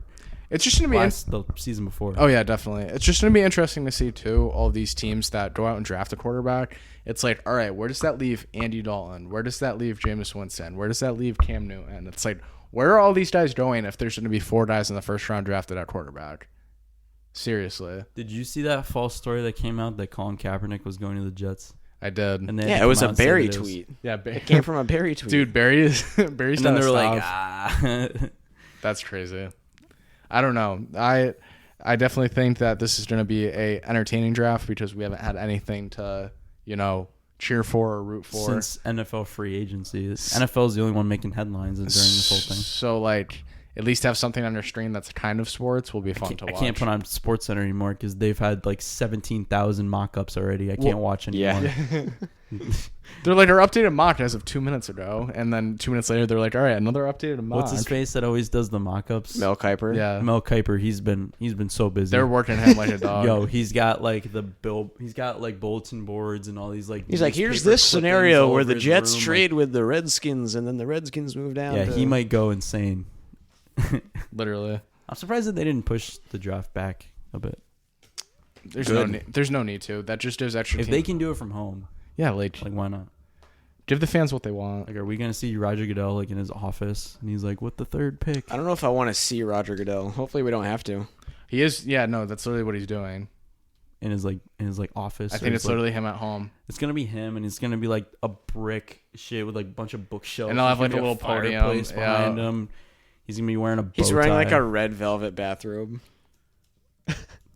it's just gonna be. The season before. Oh yeah, definitely. It's just gonna be interesting to see too. All these teams that go out and draft a quarterback. It's like, all right, where does that leave Andy Dalton? Where does that leave Jameis Winston? Where does that leave Cam Newton? It's like, where are all these guys going if there's going to be 4 guys in the first round drafted at quarterback? Seriously, Did you see that false story that came out that Colin Kaepernick was going to the Jets? I did. And they had yeah, to it was come a out and say Barry that it was- tweet. Yeah, It came from a Barry tweet. dude, Barry's And then not they were a like, stop. That's crazy. I don't know. I definitely think that this is going to be a entertaining draft because we haven't had anything to, cheer for or root for. Since NFL free agency, NFL is the only one making headlines during this whole thing. So like, at least have something on your screen that's kind of sports will be fun to watch. I can't put on SportsCenter anymore because they've had like 17,000 mock-ups already. I can't watch anymore. Yeah. They're like, our updated mock as of 2 minutes ago, and then 2 minutes later they're like, all right, another updated mock. What's his face that always does the mock-ups? Mel Kiper. Yeah, Mel Kiper. He's been so busy. they're working him like a dog. Yo, he's got like he's got like bulletin boards and all these like. He's like, here's newspaper this scenario clippings all where over the his Jets room, trade with the Redskins, and then the Redskins move down. Yeah, to... he might go insane. Literally. I'm surprised that they didn't push the draft back a bit. There's Good. no need to. That just gives extra. If they can do it from home, yeah, like why not? give the fans what they want. Like, are we gonna see Roger Goodell like in his office and he's like, "With the third pick"? I don't know if I want to see Roger Goodell. Hopefully, we don't have to. He is. Yeah, no, that's literally what he's doing. In his office. I think it's literally him at home. It's gonna be him, and it's gonna be like a brick shit with like a bunch of bookshelves, And they'll have, There's like, gonna a be little podium, fireplace yeah. behind him. He's gonna be wearing a bow He's wearing like tie. a red velvet bathrobe.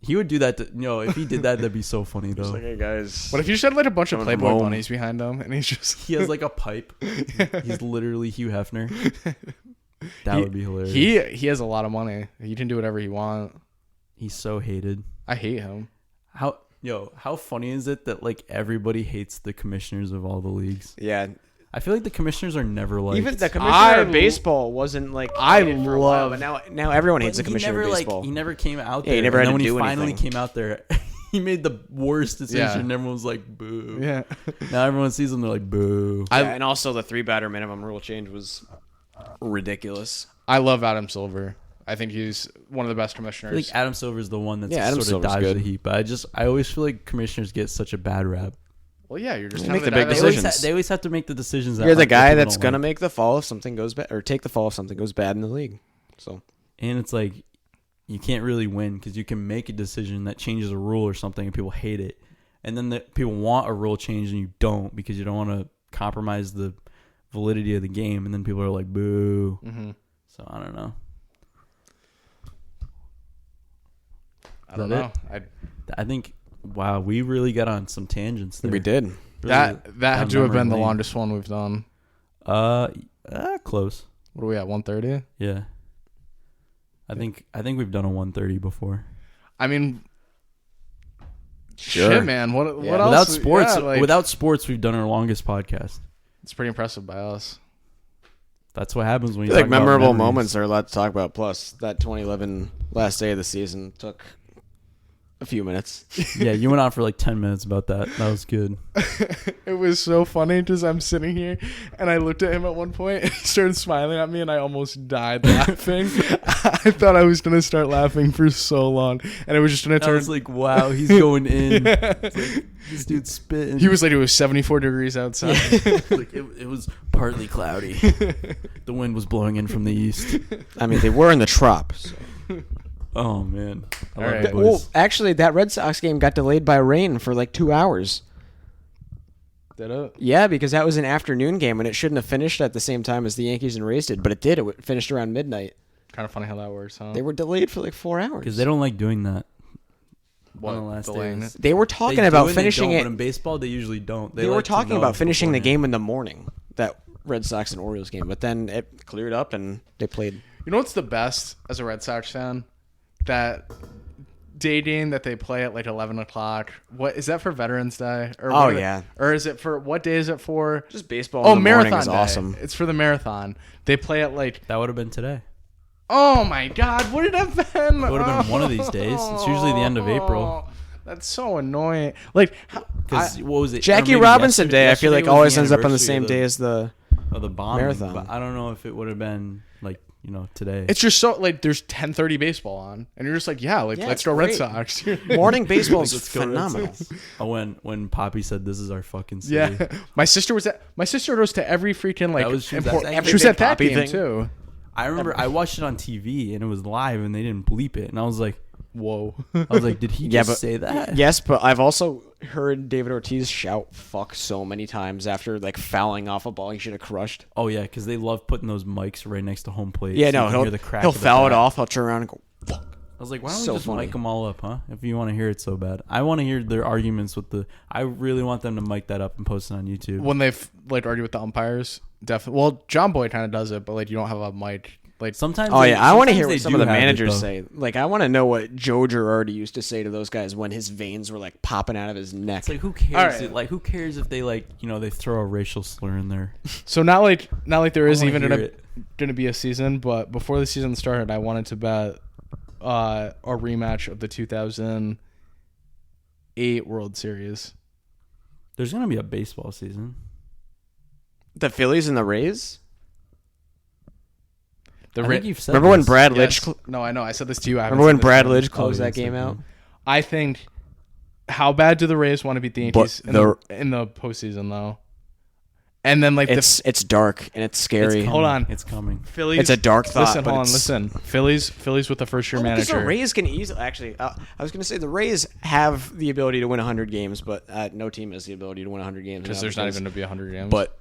He would do that. If he did that, that'd be so funny though. He's like, hey guys. What if you just had like a bunch of Someone Playboy moan. bunnies behind him, and he's just He has like a pipe. He's literally Hugh Hefner. That would be hilarious. he has a lot of money. He can do whatever he wants. He's so hated. I hate him. How funny is it that like everybody hates the commissioners of all the leagues? Yeah. I feel like the commissioners are never like Even the commissioner of baseball wasn't like. I hated for a while, love- but now everyone hates the he commissioner never of baseball. he never came out Yeah, there. he never and had then to when do he finally anything. came out there, he made the worst decision. Yeah. And everyone was like, "Boo!" Yeah. Now everyone sees him, they're like, "Boo!" Yeah, and also the 3-batter minimum rule change was ridiculous. I love Adam Silver. I think he's one of the best I commissioners. think Adam Silver's the one that Yeah, Adam sort of Silver's dodged good. the heat. But I always feel like commissioners get such a bad rap. Well, yeah, you're just They kind make of the big guy that- decisions. They always have to make the decisions. That You're the like, guy people that's don't gonna like. make the fall if something goes bad, or take the fall if something goes bad in the league. So And it's like you can't really win because you can make a decision that changes a rule or something, and people hate it. And then people want a rule change, and you don't because you don't want to compromise the validity of the game. And then people are like, "Boo!" Mhm. So I don't know. I don't that know. I think. Wow, we really got on some tangents there. we did. Really That had down to have been the memory lane. longest one we've done. Close. What are we at? 1:30. Yeah. I think we've done a 130 before. I mean, Sure. shit, man. What else? Without sports, Yeah, like, without sports, we've done our longest podcast. it's pretty impressive by us. That's what happens when I you feel talk like memorable about memories. moments are a lot to talk about. Plus, that 2011 last day of the season took a few minutes. Yeah, you went on for like 10 minutes about that. That was good. It was so funny because I'm sitting here and I looked at him at one point and he started smiling at me and I almost died laughing. I thought I was going to start laughing for so long and it was just going to I turn. was like, wow, he's going in. Yeah. It's like, this dude's spitting. He was like, it was 74 degrees outside. like, it was partly cloudy. The wind was blowing in from the east. I mean, they were in the trop. So. Oh, man. I All love right. you boys. Well, actually, that Red Sox game got delayed by rain for like 2 hours. Did it? Yeah, because that was an afternoon game and it shouldn't have finished at the same time as the Yankees and Rays did, but it did. It finished around midnight. Kind of funny how that works, huh? They were delayed for like 4 hours. Because they don't like doing that. What, on the last delaying days. it? They were They talking do about and they finishing don't, it. But in baseball, they usually don't. They were like to talking know about finishing the beforehand. game in the morning, that Red Sox and Orioles game, but then it cleared up and they played. You know what's the best as a Red Sox fan? That day game that they play at like 11 o'clock. What is that for Veterans Day? Or Oh, what yeah. Or is it for what day is it for? Just baseball Oh, in the morning marathon is day. awesome. It's for the marathon. They play at like. That would have been today. Oh my God! Would it have been? It would have been one of these days. It's usually the end of April. That's so annoying. Like, Because what was it? Jackie Or maybe Robinson yesterday- Day, I feel yesterday like was always the ends up on the anniversary same of day as the of the bombing, marathon. But I don't know if it would have been like today. it's just so like there's 10:30 baseball on, and you're just like, yeah, like Yeah, let's it's go Red great. Sox. morning baseball is Let's go Red phenomenal. Oh, when Poppy said this is our fucking city. Yeah, my sister goes to every freaking like That was- she was important. at She was every at that Poppy game thing. too. I remember I watched it on TV and it was live and they didn't bleep it and I was like, Whoa. did he Yeah, just but- say that? Yes, but I've also heard David Ortiz shout "fuck" so many times after like fouling off a ball he should have crushed. Oh yeah, because they love putting those mics right next to home plate. Yeah, so no, you can hear the crack he'll of the foul it bat. off. He'll turn around and go "fuck." I was like, why don't So we just funny. mic them all up, huh? If you want to hear it so bad. I want to hear their arguments with the... I really want them to mic that up and post it on YouTube. When they like argue with the umpires, definitely. Well, John Boy kind of does it, but like you don't have a mic. Like Sometimes... Oh yeah, I want to hear sometimes what they some do of the have it, managers though. say. Like, I want to know what Joe Girardi used to say to those guys when his veins were like popping out of his neck. It's like, who cares? All right. Like, who cares if they like, they throw a racial slur in there? so, not like there is I wanna even hear it. gonna be a season, but before the season started, I wanted to bet a rematch of the 2008 World Series. There's gonna be a baseball season. The Phillies and the Rays. The I think you've said Remember when this. Brad Yes. Lidge? No, I know. I said this to you. I haven't Remember when said this Brad to him. Lidge closed Oh, that you game said out? that. I think. How bad do the Rays want to beat the Yankees But in the postseason though? And then like It's dark and it's scary. It's Hold coming. on. It's coming. Phillies. It's a dark thought. Listen, but hold on. it's- Listen, Phillies with the first year Because manager. the Rays can easily actually. I was going to say the Rays have the ability to win 100 games, but no team has the ability to win 100 games Because now there's not even going to be 100 games. But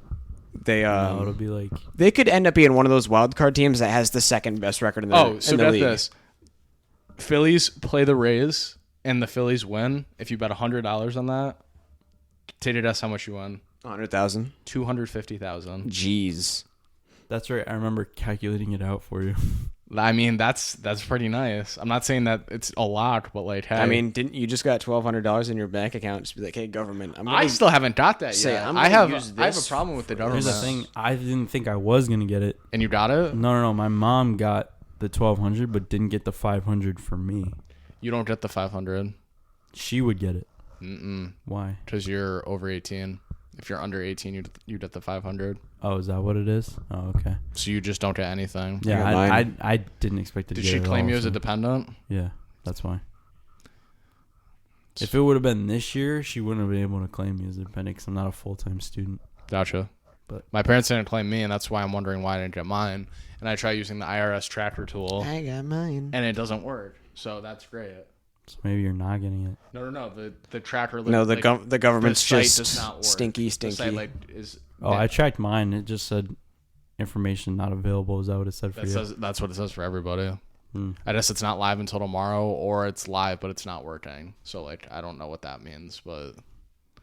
they No, it'll be like... they could end up being one of those wild card teams that has the second best record in the so in the bet league. this: Phillies play the Rays, and the Phillies win. If you bet $100 on that, Tater, that's how much you won. 100,000. 250,000. Jeez. That's right. I remember calculating it out for you. I mean, that's pretty nice. I'm not saying that it's a lot, but like, hey, I mean, didn't you just got $1,200 in your bank account? Just be like, hey, government, I'm gonna I still haven't got that say, yet. I'm I gonna have use I have a this problem with the government. Here's the thing. I didn't think I was gonna get it. And you got it? No. My mom got the 1,200, but didn't get the 500 for me. You don't get the 500. She would get it. Mm-mm. Why? Because you're over 18. If you're under 18, you get the 500. Oh, is that what it is? Oh, okay. So you just don't get anything. Yeah, got mine. I didn't expect it to Did get she it at claim all, you as a so- dependent? Yeah, that's why. If it would have been this year, she wouldn't have been able to claim me as a dependent because I'm not a full-time student. Gotcha. But my parents didn't claim me, and that's why I'm wondering why I didn't get mine. And I try using the IRS tracker tool, I got mine. and it doesn't work. So that's great. so maybe you're not getting it. No. The tracker. No, the government's the site just does not work. stinky. The site, is. Oh, I checked mine. It just said information not available. Is that what it said for you? That's what it says for everybody. Hmm. I guess it's not live until tomorrow, or it's live but it's not working. So like I don't know what that means, but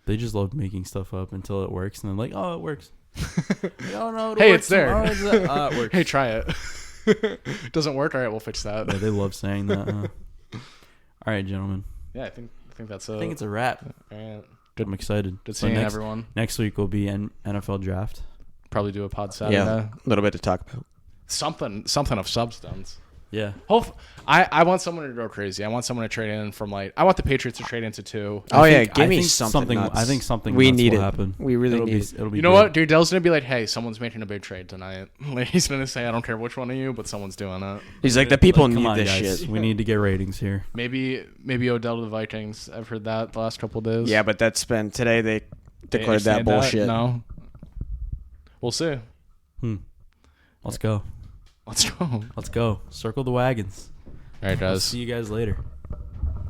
They just love making stuff up until it works, and then like, oh, it works. Oh no, Hey, it's there. It works. hey, try it. Doesn't work. All right, we'll fix that. Yeah, they love saying that. Huh? All right, gentlemen. Yeah, I think that's I think it's a wrap. all right. I'm excited. Good So seeing next, everyone. next week will be NFL draft. Probably do a pod Saturday. Yeah, a little bit to talk about. Something of substance. Yeah. I want someone to go crazy. I want someone to trade in from I want the Patriots to trade into 2. Oh I yeah, think- give I me think something. Nuts. I think something we nuts need will it. happen. We really It'll need be, it. it'll be You know good. what? Dude, Dell's gonna be like, hey, someone's making a big trade tonight. Like, he's gonna say, I don't care which one of you, but someone's doing it. He's like, the people Like, come need on, this guys. shit. We need to get ratings here. Maybe Odell to the Vikings. I've heard that the last couple of days. Yeah, but that's been today. They They declared that understand bullshit. No. We'll see. Let's go. Let's go. Let's go. Circle the wagons. All right, I'll guys. see you guys later.